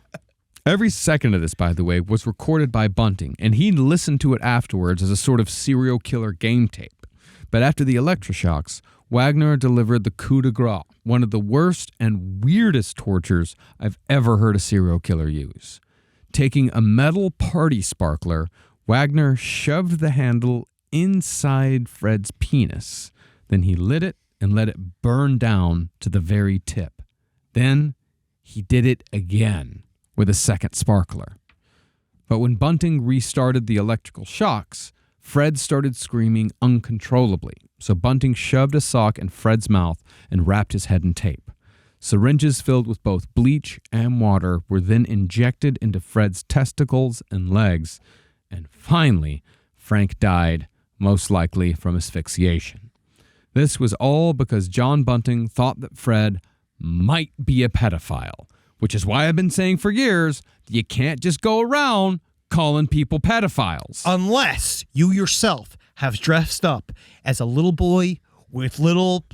Every second of this, by the way, was recorded by Bunting, and he listened to it afterwards as a sort of serial killer game tape. But after the electroshocks, Wagner delivered the coup de grace, one of the worst and weirdest tortures I've ever heard a serial killer use. Taking a metal party sparkler, Wagner shoved the handle inside Fred's penis. Then he lit it and let it burn down to the very tip. Then he did it again with a second sparkler. But when Bunting restarted the electrical shocks, Fred started screaming uncontrollably. So Bunting shoved a sock in Fred's mouth and wrapped his head in tape. Syringes filled with both bleach and water were then injected into Fred's testicles and legs. And finally, Frank died, most likely from asphyxiation. This was all because John Bunting thought that Fred might be a pedophile, which is why I've been saying for years that you can't just go around calling people pedophiles. Unless you yourself have dressed up as a little boy with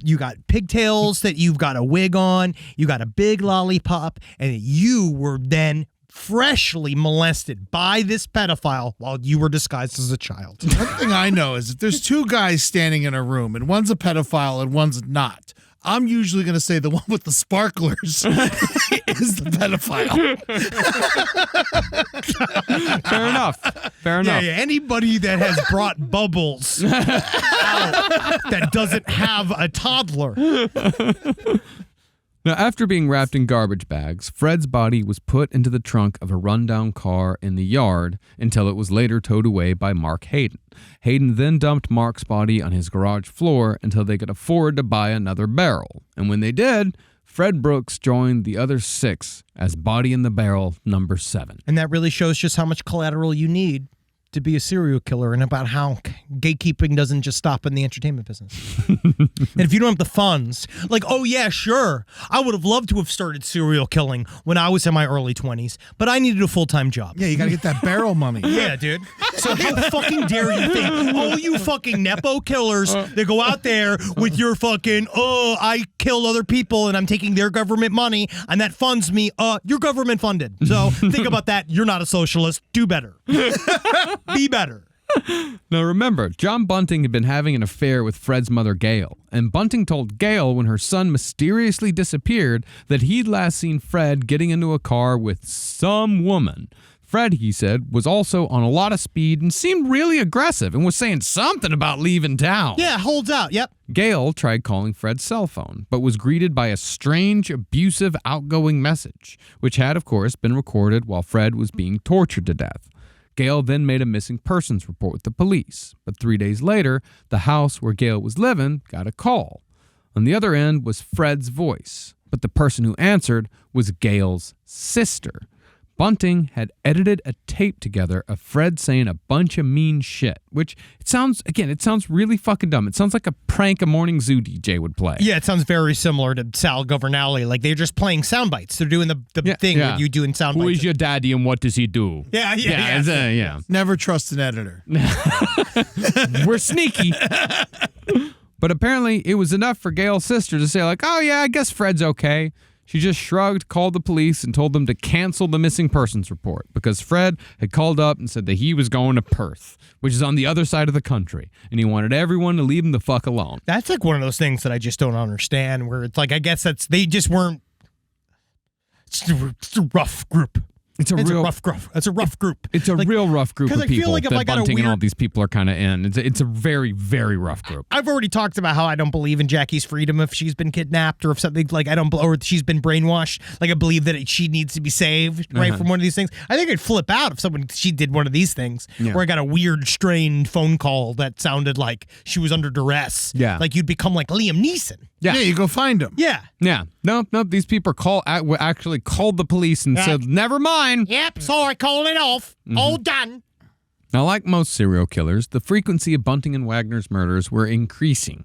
you got pigtails that you've got a wig on, you got a big lollipop, and you were then freshly molested by this pedophile while you were disguised as a child. One thing I know is if there's two guys standing in a room and one's a pedophile and one's not, I'm usually going to say the one with the sparklers is the pedophile. Fair enough. Fair enough. Yeah, anybody that has brought bubbles out that doesn't have a toddler. Now, after being wrapped in garbage bags, Fred's body was put into the trunk of a rundown car in the yard until it was later towed away by Mark Hayden. Hayden then dumped Mark's body on his garage floor until they could afford to buy another barrel. And when they did, Fred Brooks joined the other 6 as body in the barrel number 7. And that really shows just how much collateral you need to be a serial killer, and about how gatekeeping doesn't just stop in the entertainment business. And if you don't have the funds, like, oh yeah, sure, I would have loved to have started serial killing when I was in my early 20s, but I needed a full-time job. Yeah, you got to get that barrel money. Yeah, dude. So how fucking dare you think, oh, you fucking Nepo killers that go out there with your fucking, oh, I kill other people and I'm taking their government money and that funds me. You're government funded. So think about that. You're not a socialist. Do better. Be better. Now remember, John Bunting had been having an affair with Fred's mother, Gail, and Bunting told Gail when her son mysteriously disappeared that he'd last seen Fred getting into a car with some woman. Fred, he said, was also on a lot of speed and seemed really aggressive and was saying something about leaving town. Yeah, holds out. Yep. Gail tried calling Fred's cell phone, but was greeted by a strange, abusive, outgoing message, which had, of course, been recorded while Fred was being tortured to death. Gail then made a missing persons report with the police, but 3 days later, the house where Gail was living got a call. On the other end was Fred's voice, but the person who answered was Gail's sister. Bunting had edited a tape together of Fred saying a bunch of mean shit, which it sounds really fucking dumb. It sounds like a prank a morning zoo DJ would play. Yeah, it sounds very similar to Sal Governale. Like they're just playing sound bites. They're doing the thing where you do in sound bites. Who is your daddy and what does he do? Yeah. Never trust an editor. We're sneaky. But apparently it was enough for Gail's sister to say like, oh yeah, I guess Fred's okay. She just shrugged, called the police, and told them to cancel the missing persons report because Fred had called up and said that he was going to Perth, which is on the other side of the country, and he wanted everyone to leave him the fuck alone. That's like one of those things that I just don't understand, where it's like, I guess they just weren't. It's a rough group. It's a rough group. It's a rough group. It's a real rough group of people like that Bunting and all these people are kind of in. It's a very, very rough group. I've already talked about how I don't believe in Jackie's freedom if she's been kidnapped or if something like or if she's been brainwashed. Like I believe that she needs to be saved from one of these things. I think I'd flip out if she did one of these things where I got a weird, strained phone call that sounded like she was under duress. Yeah, like you'd become like Liam Neeson. Yeah, you go find him. Yeah. No. These people actually called the police and said, never mind. Yep, sorry, calling it off. All done. Now, like most serial killers, the frequency of Bunting and Wagner's murders were increasing.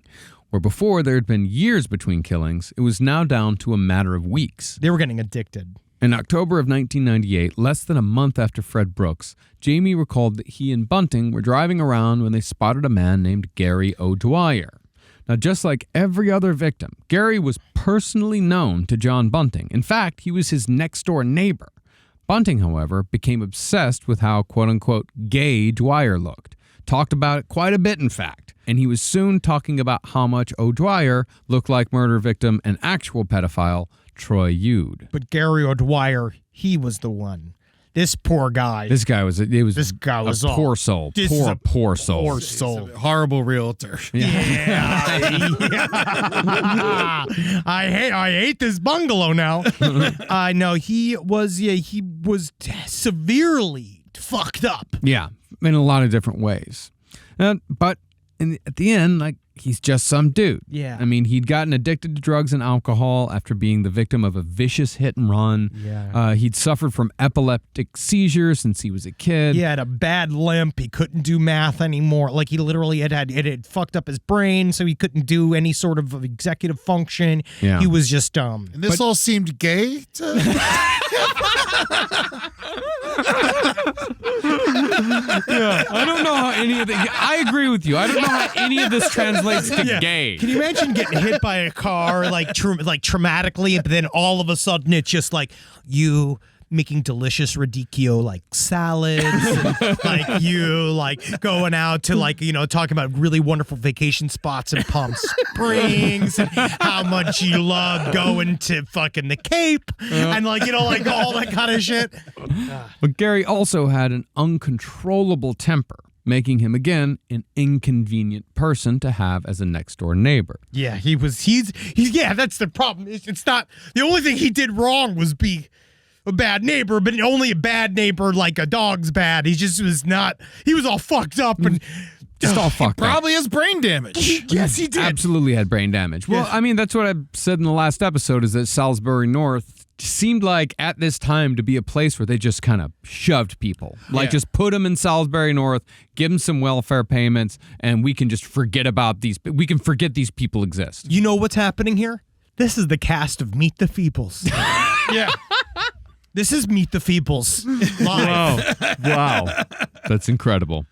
Where before there had been years between killings, it was now down to a matter of weeks. They were getting addicted. In October of 1998, less than a month after Fred Brooks, Jamie recalled that he and Bunting were driving around when they spotted a man named Gary O'Dwyer. Now, just like every other victim, Gary was personally known to John Bunting. In fact, he was his next-door neighbor. Bunting, however, became obsessed with how, quote-unquote, gay Dwyer looked. Talked about it quite a bit, in fact. And he was soon talking about how much O'Dwyer looked like murder victim and actual pedophile Troy Yude. But Gary O'Dwyer, he was the one. This poor guy. This guy was a poor soul. Poor soul. Poor soul. Horrible realtor. Yeah. I hate this bungalow now. I know he was severely fucked up. Yeah, in a lot of different ways. But at the end, like, he's just some dude. Yeah. I mean, he'd gotten addicted to drugs and alcohol after being the victim of a vicious hit and run. Yeah. He'd suffered from epileptic seizures since he was a kid. He had a bad limp. He couldn't do math anymore. Like, he literally had fucked up his brain, so he couldn't do any sort of executive function. Yeah. He was just dumb. And this all seemed gay to... Yeah, I don't know how any of the. I agree with you. I don't know how any of this translates to gay. Can you imagine getting hit by a car like traumatically, and then all of a sudden it's just like you making delicious radicchio like salads, and, like you like going out to like talking about really wonderful vacation spots in Palm Springs and how much you love going to fucking the Cape and like like all that kind of shit. But Gary also had an uncontrollable temper, making him again an inconvenient person to have as a next door neighbor. Yeah, he's yeah, that's the problem. It's not the only thing he did wrong was be a bad neighbor, but only a bad neighbor like a dog's bad. He just was not. He was all fucked up and just all fucked up. Probably has brain damage. Yes, he did. Absolutely had brain damage. Well, I mean, that's what I said in the last episode, is that Salisbury North seemed like at this time to be a place where they just kind of shoved people. Like just put them in Salisbury North, give them some welfare payments, and we can just forget about these. We can forget these people exist. You know what's happening here? This is the cast of Meet the Feebles. Yeah. This is Meet the Feebles live. Wow. That's incredible.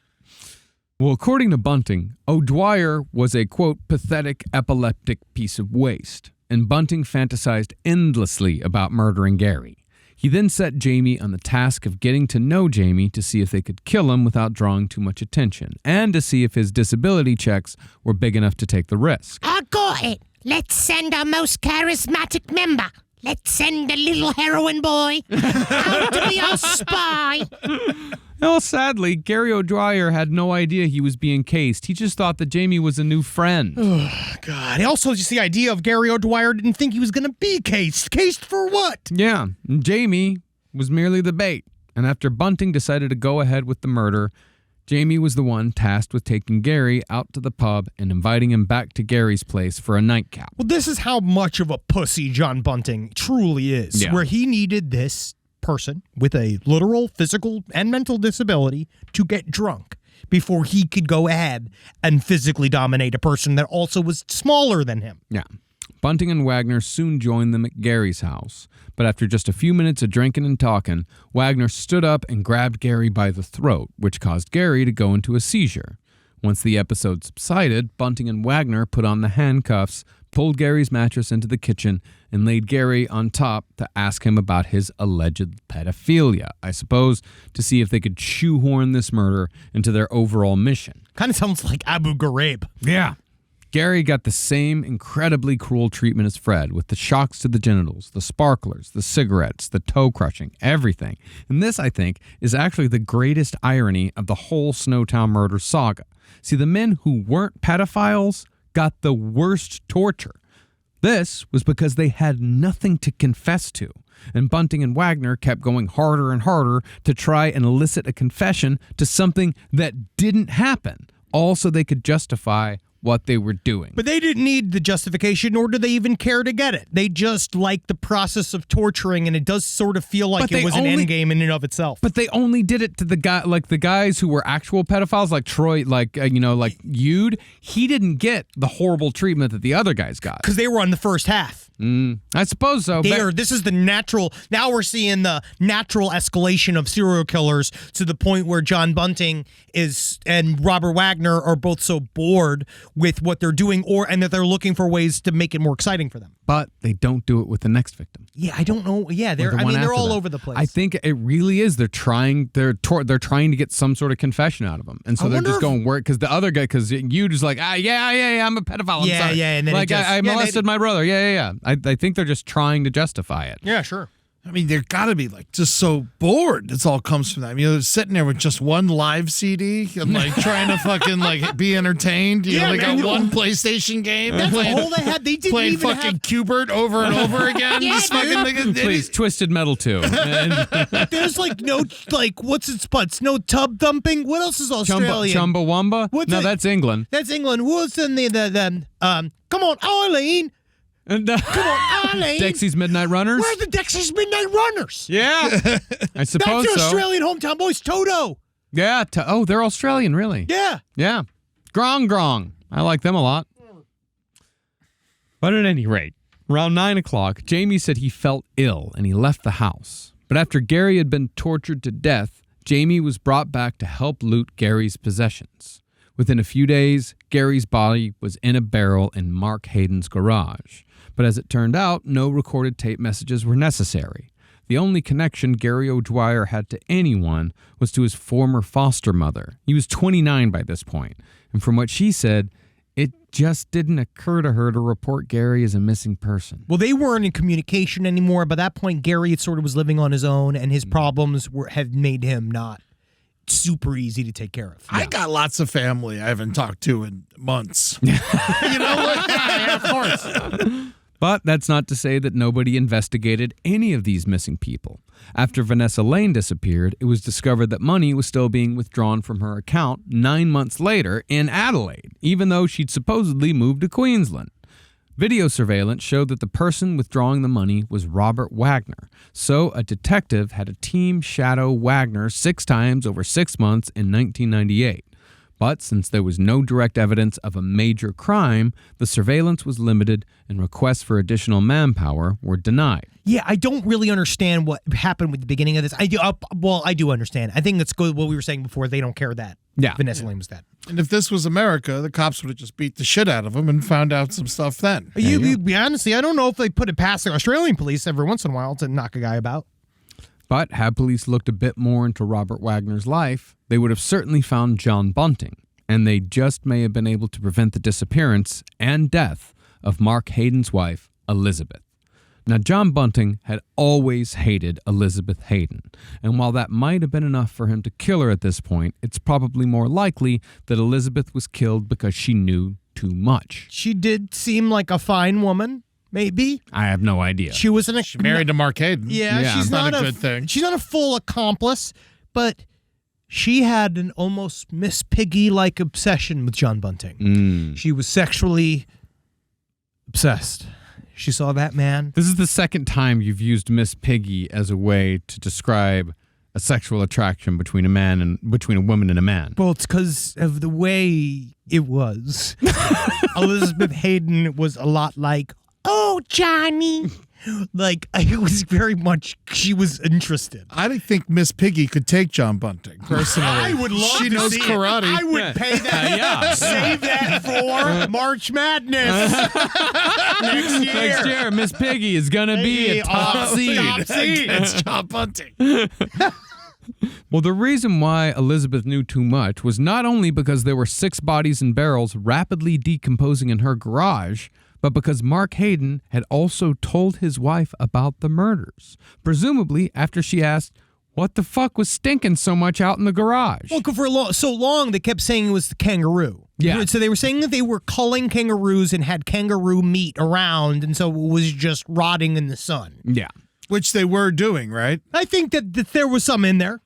Well, according to Bunting, O'Dwyer was a, quote, pathetic epileptic piece of waste, and Bunting fantasized endlessly about murdering Gary. He then set Jamie on the task of getting to know Jamie to see if they could kill him without drawing too much attention, and to see if his disability checks were big enough to take the risk. I got it. Let's send our most charismatic member. Let's send the little heroin boy out to be our spy. Well, sadly, Gary O'Dwyer had no idea he was being cased. He just thought that Jamie was a new friend. God. Also, just the idea of Gary O'Dwyer didn't think he was going to be cased. Cased for what? Yeah, and Jamie was merely the bait. And after Bunting decided to go ahead with the murder, Jamie was the one tasked with taking Gary out to the pub and inviting him back to Gary's place for a nightcap. Well, this is how much of a pussy John Bunting truly is, Yeah. where he needed this person with a literal physical and mental disability to get drunk before he could go ahead and physically dominate a person that also was smaller than him. Yeah. Bunting and Wagner soon joined them at Gary's house, but after just a few minutes of drinking and talking, Wagner stood up and grabbed Gary by the throat, which caused Gary to go into a seizure. Once the episode subsided, Bunting and Wagner put on the handcuffs, pulled Gary's mattress into the kitchen, and laid Gary on top to ask him about his alleged pedophilia, I suppose, to see if they could shoehorn this murder into their overall mission. Kind of sounds like Abu Ghraib. Yeah. Gary got the same incredibly cruel treatment as Fred, with the shocks to the genitals, the sparklers, the cigarettes, the toe crushing, everything. And this, I think, is actually the greatest irony of the whole Snowtown Murders saga. See, the men who weren't pedophiles got the worst torture. This was because they had nothing to confess to, and Bunting and Wagner kept going harder and harder to try and elicit a confession to something that didn't happen, all so they could justify what they were doing. But they didn't need the justification, nor did they even care to get it. They just liked the process of torturing, and it does sort of feel like it was an end game in and of itself. But they only did it to the guy, like the guys who were actual pedophiles, like Troy, like like Yude. He didn't get the horrible treatment that the other guys got. Because they were on the first half. I suppose so. This is the natural. Now we're seeing the natural escalation of serial killers to the point where John Bunting and Robert Wagner are both so bored with what they're doing, and that they're looking for ways to make it more exciting for them. But they don't do it with the next victim. Yeah, I don't know. Yeah, they're all over the place. I think it really is. They're trying to get some sort of confession out of him, and so they're just going work because the other guy, because you just like yeah, I'm a pedophile. I'm sorry. And then like I molested my brother. Yeah. I think they're just trying to justify it. Yeah, sure. I mean, they're got to be like just so bored. This all comes from that. They're sitting there with just one live CD and like trying to fucking like be entertained. They got one PlayStation game. That's all they had. They didn't playing even fucking have Cubert over and over again. Just fucking Please, Twisted Metal 2. There's what's its butts? No tub thumping. What else is Australian? Chumbawamba? No, that's England. That's England. What's in the come on, Eileen. And, Come on, Eileen. Dexy's Midnight Runners? Where are the Dexy's Midnight Runners? Yeah. I suppose That's so. Australian hometown boys, Toto. Yeah. They're Australian, really? Yeah. Yeah. Grong. I like them a lot. But at any rate, around 9 o'clock, Jamie said he felt ill and he left the house. But after Gary had been tortured to death, Jamie was brought back to help loot Gary's possessions. Within a few days, Gary's body was in a barrel in Mark Hayden's garage. But as it turned out, no recorded tape messages were necessary. The only connection Gary O'Dwyer had to anyone was to his former foster mother. He was 29 by this point, and from what she said, it just didn't occur to her to report Gary as a missing person. Well, they weren't in communication anymore. By that point, Gary sort of was living on his own, and his problems had made him not super easy to take care of. I got lots of family I haven't talked to in months. Of course. But that's not to say that nobody investigated any of these missing people. After Vanessa Lane disappeared, it was discovered that money was still being withdrawn from her account 9 months later in Adelaide, even though she'd supposedly moved to Queensland. Video surveillance showed that the person withdrawing the money was Robert Wagner, so a detective had a team shadow Wagner 6 times over 6 months in 1998. But since there was no direct evidence of a major crime, the surveillance was limited and requests for additional manpower were denied. Yeah, I don't really understand what happened with the beginning of this. I do understand. I think it's good what we were saying before. They don't care that Vanessa Lane was dead. And if this was America, the cops would have just beat the shit out of him and found out some stuff then. Honestly, I don't know if they put it past the Australian police every once in a while to knock a guy about. But had police looked a bit more into Robert Wagner's life, they would have certainly found John Bunting, and they just may have been able to prevent the disappearance and death of Mark Hayden's wife, Elizabeth. Now, John Bunting had always hated Elizabeth Hayden, and while that might have been enough for him to kill her at this point, it's probably more likely that Elizabeth was killed because she knew too much. She did seem like a fine woman. Maybe. I have no idea. She was Married to Mark Hayden. Yeah, she's not a good thing. She's not a full accomplice, but she had an almost Miss Piggy-like obsession with John Bunting. She was sexually obsessed. She saw that man. This is the second time you've used Miss Piggy as a way to describe a sexual attraction between a woman and a man. Well, it's because of the way it was. Elizabeth Hayden was a lot like, oh, Johnny. Like, it was very much, she was interested. I think Miss Piggy could take John Bunting, personally. I would love She to knows see karate. It. I would pay that. Save that for March Madness next year. Next year, Miss Piggy is going to be a top seed. It's John Bunting. Well, the reason why Elizabeth knew too much was not only because there were 6 bodies in barrels rapidly decomposing in her garage, but because Mark Hayden had also told his wife about the murders, presumably after she asked, what the fuck was stinking so much out in the garage? Well, for so long, they kept saying it was the kangaroo. Yeah. So they were saying that they were culling kangaroos and had kangaroo meat around, and so it was just rotting in the sun. Yeah. Which they were doing, right? I think that there was some in there.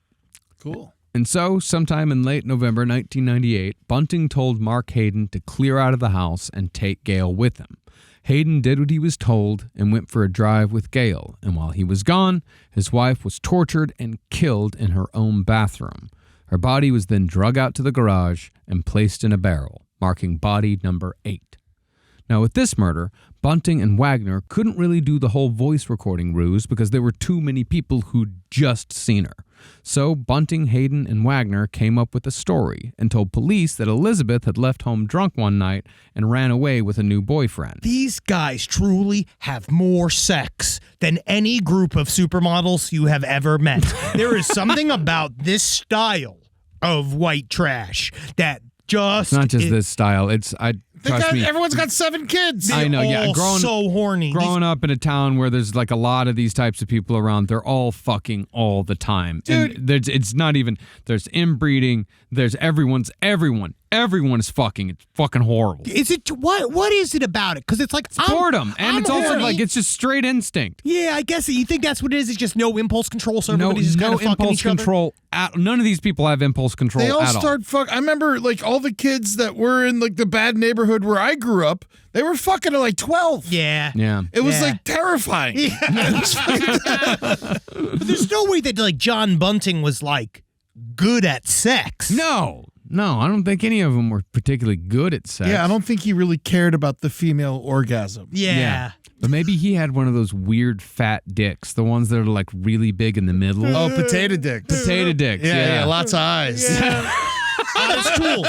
Cool. And so, sometime in late November 1998, Bunting told Mark Hayden to clear out of the house and take Gail with him. Hayden did what he was told and went for a drive with Gail, and while he was gone, his wife was tortured and killed in her own bathroom. Her body was then drug out to the garage and placed in a barrel, marking body number 8. Now, with this murder, Bunting and Wagner couldn't really do the whole voice recording ruse because there were too many people who'd just seen her. So Bunting, Hayden, and Wagner came up with a story and told police that Elizabeth had left home drunk one night and ran away with a new boyfriend. These guys truly have more sex than any group of supermodels you have ever met. There is something about this style of white trash that just... It's not just this style. Trust me. Everyone's got 7 kids. I know, yeah. So horny. Growing up in a town where there's like a lot of these types of people around, they're all fucking all the time. Dude. And it's not even, there's inbreeding, there's everyone is fucking. It's fucking horrible. Is it, what is it about it? Because it's like, Boredom. And it's also horny. like, it's just straight instinct. Yeah, I guess you think that's what it is. It's just no impulse control. So everybody's just kind of fucking impulse each other. control. None of these people have impulse control They all at all. start I remember like all the kids that were in like the bad neighborhood where I grew up, they were fucking at like 12. Yeah. Yeah. It was Yeah. like terrifying. But there's no way that like John Bunting was like good at sex. No, I don't think any of them were particularly good at sex. Yeah, I don't think he really cared about the female orgasm. Yeah. But maybe he had one of those weird fat dicks, the ones that are like really big in the middle. Oh, potato dicks. Potato dicks. Yeah, lots of eyes. Eyes tools.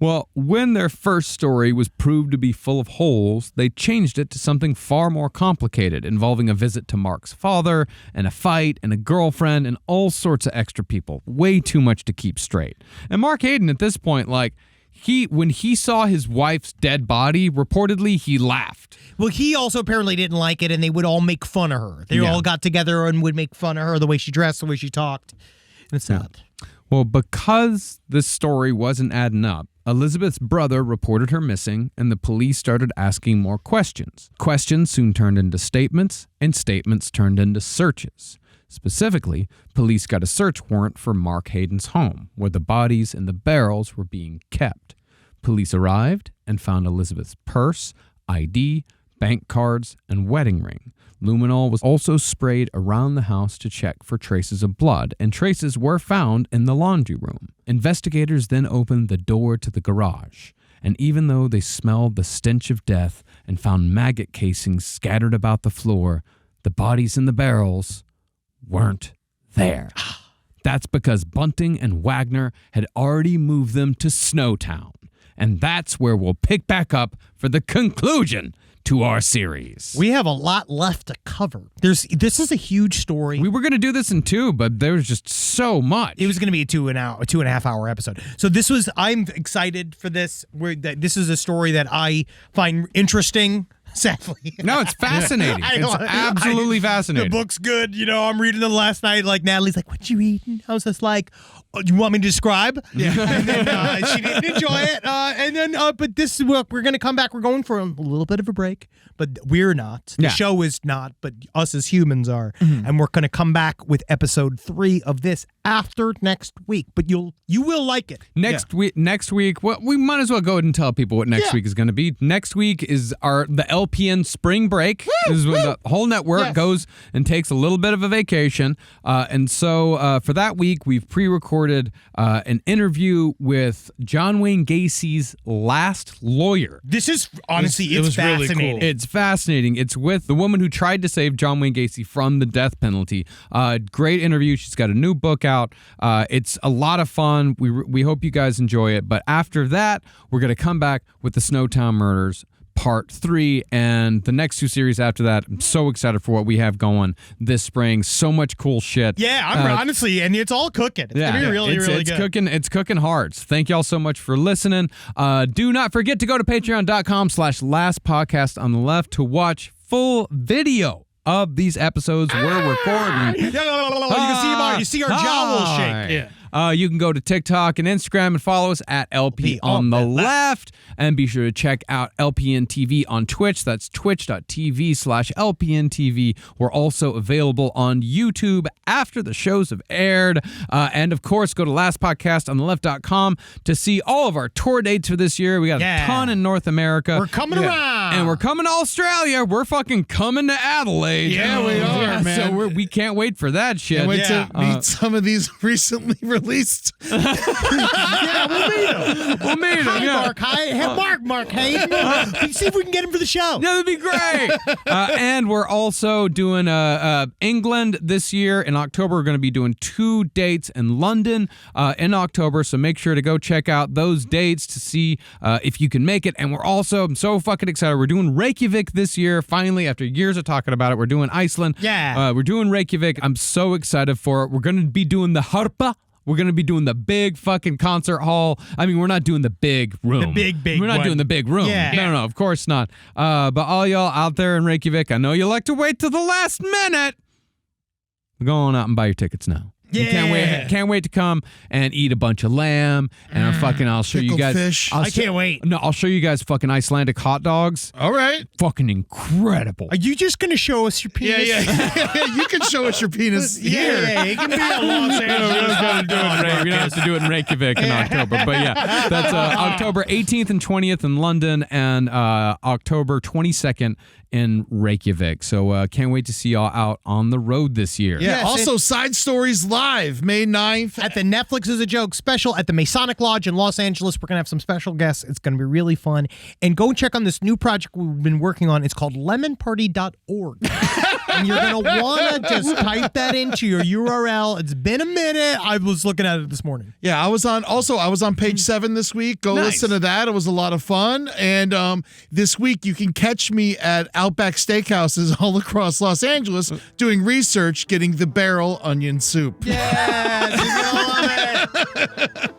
Well, when their first story was proved to be full of holes, they changed it to something far more complicated, involving a visit to Mark's father, and a fight, and a girlfriend, and all sorts of extra people. Way too much to keep straight. And Mark Hayden, at this point, when he saw his wife's dead body, reportedly he laughed. Well, he also apparently didn't like it, and they would all make fun of her. They all got together and would make fun of her, the way she dressed, the way she talked. And it's sad. Well, because this story wasn't adding up, Elizabeth's brother reported her missing, and the police started asking more questions. Questions soon turned into statements, and statements turned into searches. Specifically, police got a search warrant for Mark Hayden's home, where the bodies and the barrels were being kept. Police arrived and found Elizabeth's purse, ID, bank cards, and wedding ring. Luminol was also sprayed around the house to check for traces of blood, and traces were found in the laundry room. Investigators then opened the door to the garage, and even though they smelled the stench of death and found maggot casings scattered about the floor, the bodies in the barrels weren't there. That's because Bunting and Wagner had already moved them to Snowtown, and that's where we'll pick back up for the conclusion to our series. We have a lot left to cover. This is a huge story. We were going to do this in 2, but there was just so much. It was going to be a 2.5 hour episode. So I'm excited for this. This is a story that I find interesting. Sadly. No, it's fascinating. It's absolutely fascinating. The book's good. I'm reading them last night. Like, Natalie's like, what you reading? I was just like, oh, you want me to describe? Yeah. And then she didn't enjoy it. But this is we're going to come back. We're going for a little bit of a break, but we're not. The show is not, but us as humans are. Mm-hmm. And we're going to come back with episode 3 of this after next week. But you will like it. Next week, well, we might as well go ahead and tell people what next week is going to be. Next week is the LPN spring break. This is when the whole network goes and takes a little bit of a vacation. And so for that week, we've pre-recorded an interview with John Wayne Gacy's last lawyer. This is, honestly, it's fascinating. Really cool. It's fascinating. It's with the woman who tried to save John Wayne Gacy from the death penalty. Great interview. She's got a new book out. It's a lot of fun. We hope you guys enjoy it. But after that, we're going to come back with the Snowtown Murders Part 3, and the next 2 series after that. I'm so excited for what we have going this spring. So much cool shit. Yeah, I'm honestly, and it's all cooking. It's gonna be really good. It's cooking hard. So thank y'all so much for listening. Do not forget to go to patreon.com/lastpodcast on the left to watch full video of these episodes we're recording. You see our jaw will shake. Yeah. You can go to TikTok and Instagram and follow us at LP on the left. And be sure to check out LPN TV on Twitch. That's twitch.tv/LPN TV. We're also available on YouTube after the shows have aired. And of course, go to lastpodcastontheleft.com to see all of our tour dates for this year. We got a ton in North America. We're coming around. And we're coming to Australia. We're fucking coming to Adelaide. Yeah, we are, man. So we can't wait for that shit. Can't wait to meet some of these recently released. We'll meet him. Mark. Mark Hayden. See if we can get him for the show. That'd be great. And we're also doing England this year. In October, we're going to be doing 2 dates in London in October. So make sure to go check out those dates to see if you can make it. And I'm so fucking excited. We're doing Reykjavik this year. Finally, after years of talking about it, we're doing Iceland. Yeah. We're doing Reykjavik. I'm so excited for it. We're going to be doing the Harpa. We're going to be doing the big fucking concert hall. I mean, we're not doing the big room. The big We're not doing the big room. Yeah. No, of course not. But all y'all out there in Reykjavik, I know you like to wait till the last minute. Go on out and buy your tickets now. Yeah. Can't wait to come and eat a bunch of lamb, and I'll show you guys. Fish. I can't wait. No, I'll show you guys fucking Icelandic hot dogs. All right. Fucking incredible. Are you just gonna show us your penis? Yeah. You can show us your penis here. Yeah, it can be a Los Angeles. We don't have to do it in Reykjavik in October, but yeah, that's October 18th and 20th in London, and October 22nd in Reykjavik. So can't wait to see y'all out on the road this year. Yeah. Also, side stories live live May 9th at the Netflix is a Joke special at the Masonic Lodge in Los Angeles. We're going to have some special guests. It's going to be really fun. And go check on this new project we've been working on. It's called lemonparty.org. And you're going to want to just type that into your URL. It's been a minute. I was looking at it this morning. Yeah, I was on page 7 this week. Go listen to that. It was a lot of fun. And this week you can catch me at Outback Steakhouses all across Los Angeles doing research, getting the barrel onion soup. Yes, you're going to love it.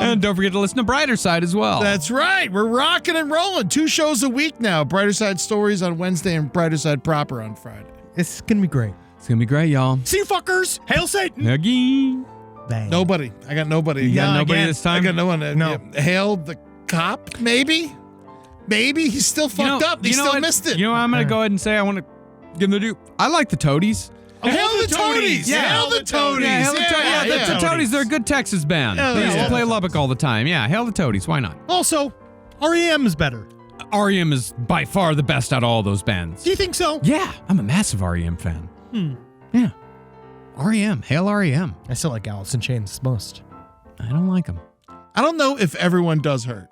And don't forget to listen to Brighter Side as well. That's right. We're rocking and rolling. 2 shows a week now. Brighter Side Stories on Wednesday and Brighter Side Proper on Friday. It's going to be great. It's going to be great, y'all. See you fuckers. Hail Satan. Again. Bang. Nobody. I got nobody. You got nobody again. this time? I got no one. No. Hail the cop, maybe? Maybe. He's still fucked up. He still missed it. You know what I'm going to go ahead and say? I want to give them to do. I like the Toadies. Hail the Toadies. Yeah. Hail the Toadies. Yeah, the Toadies. They're a good Texas band. Yeah, They yeah. used to play Lubbock all the time. Yeah, hail the Toadies. Why not? Also, REM is better. REM is by far the best out of all those bands. Do you think so? Yeah, I'm a massive REM fan. Yeah. REM. Hail REM. I still like Alice in Chains most. I don't like them. I don't know if everyone does hurt.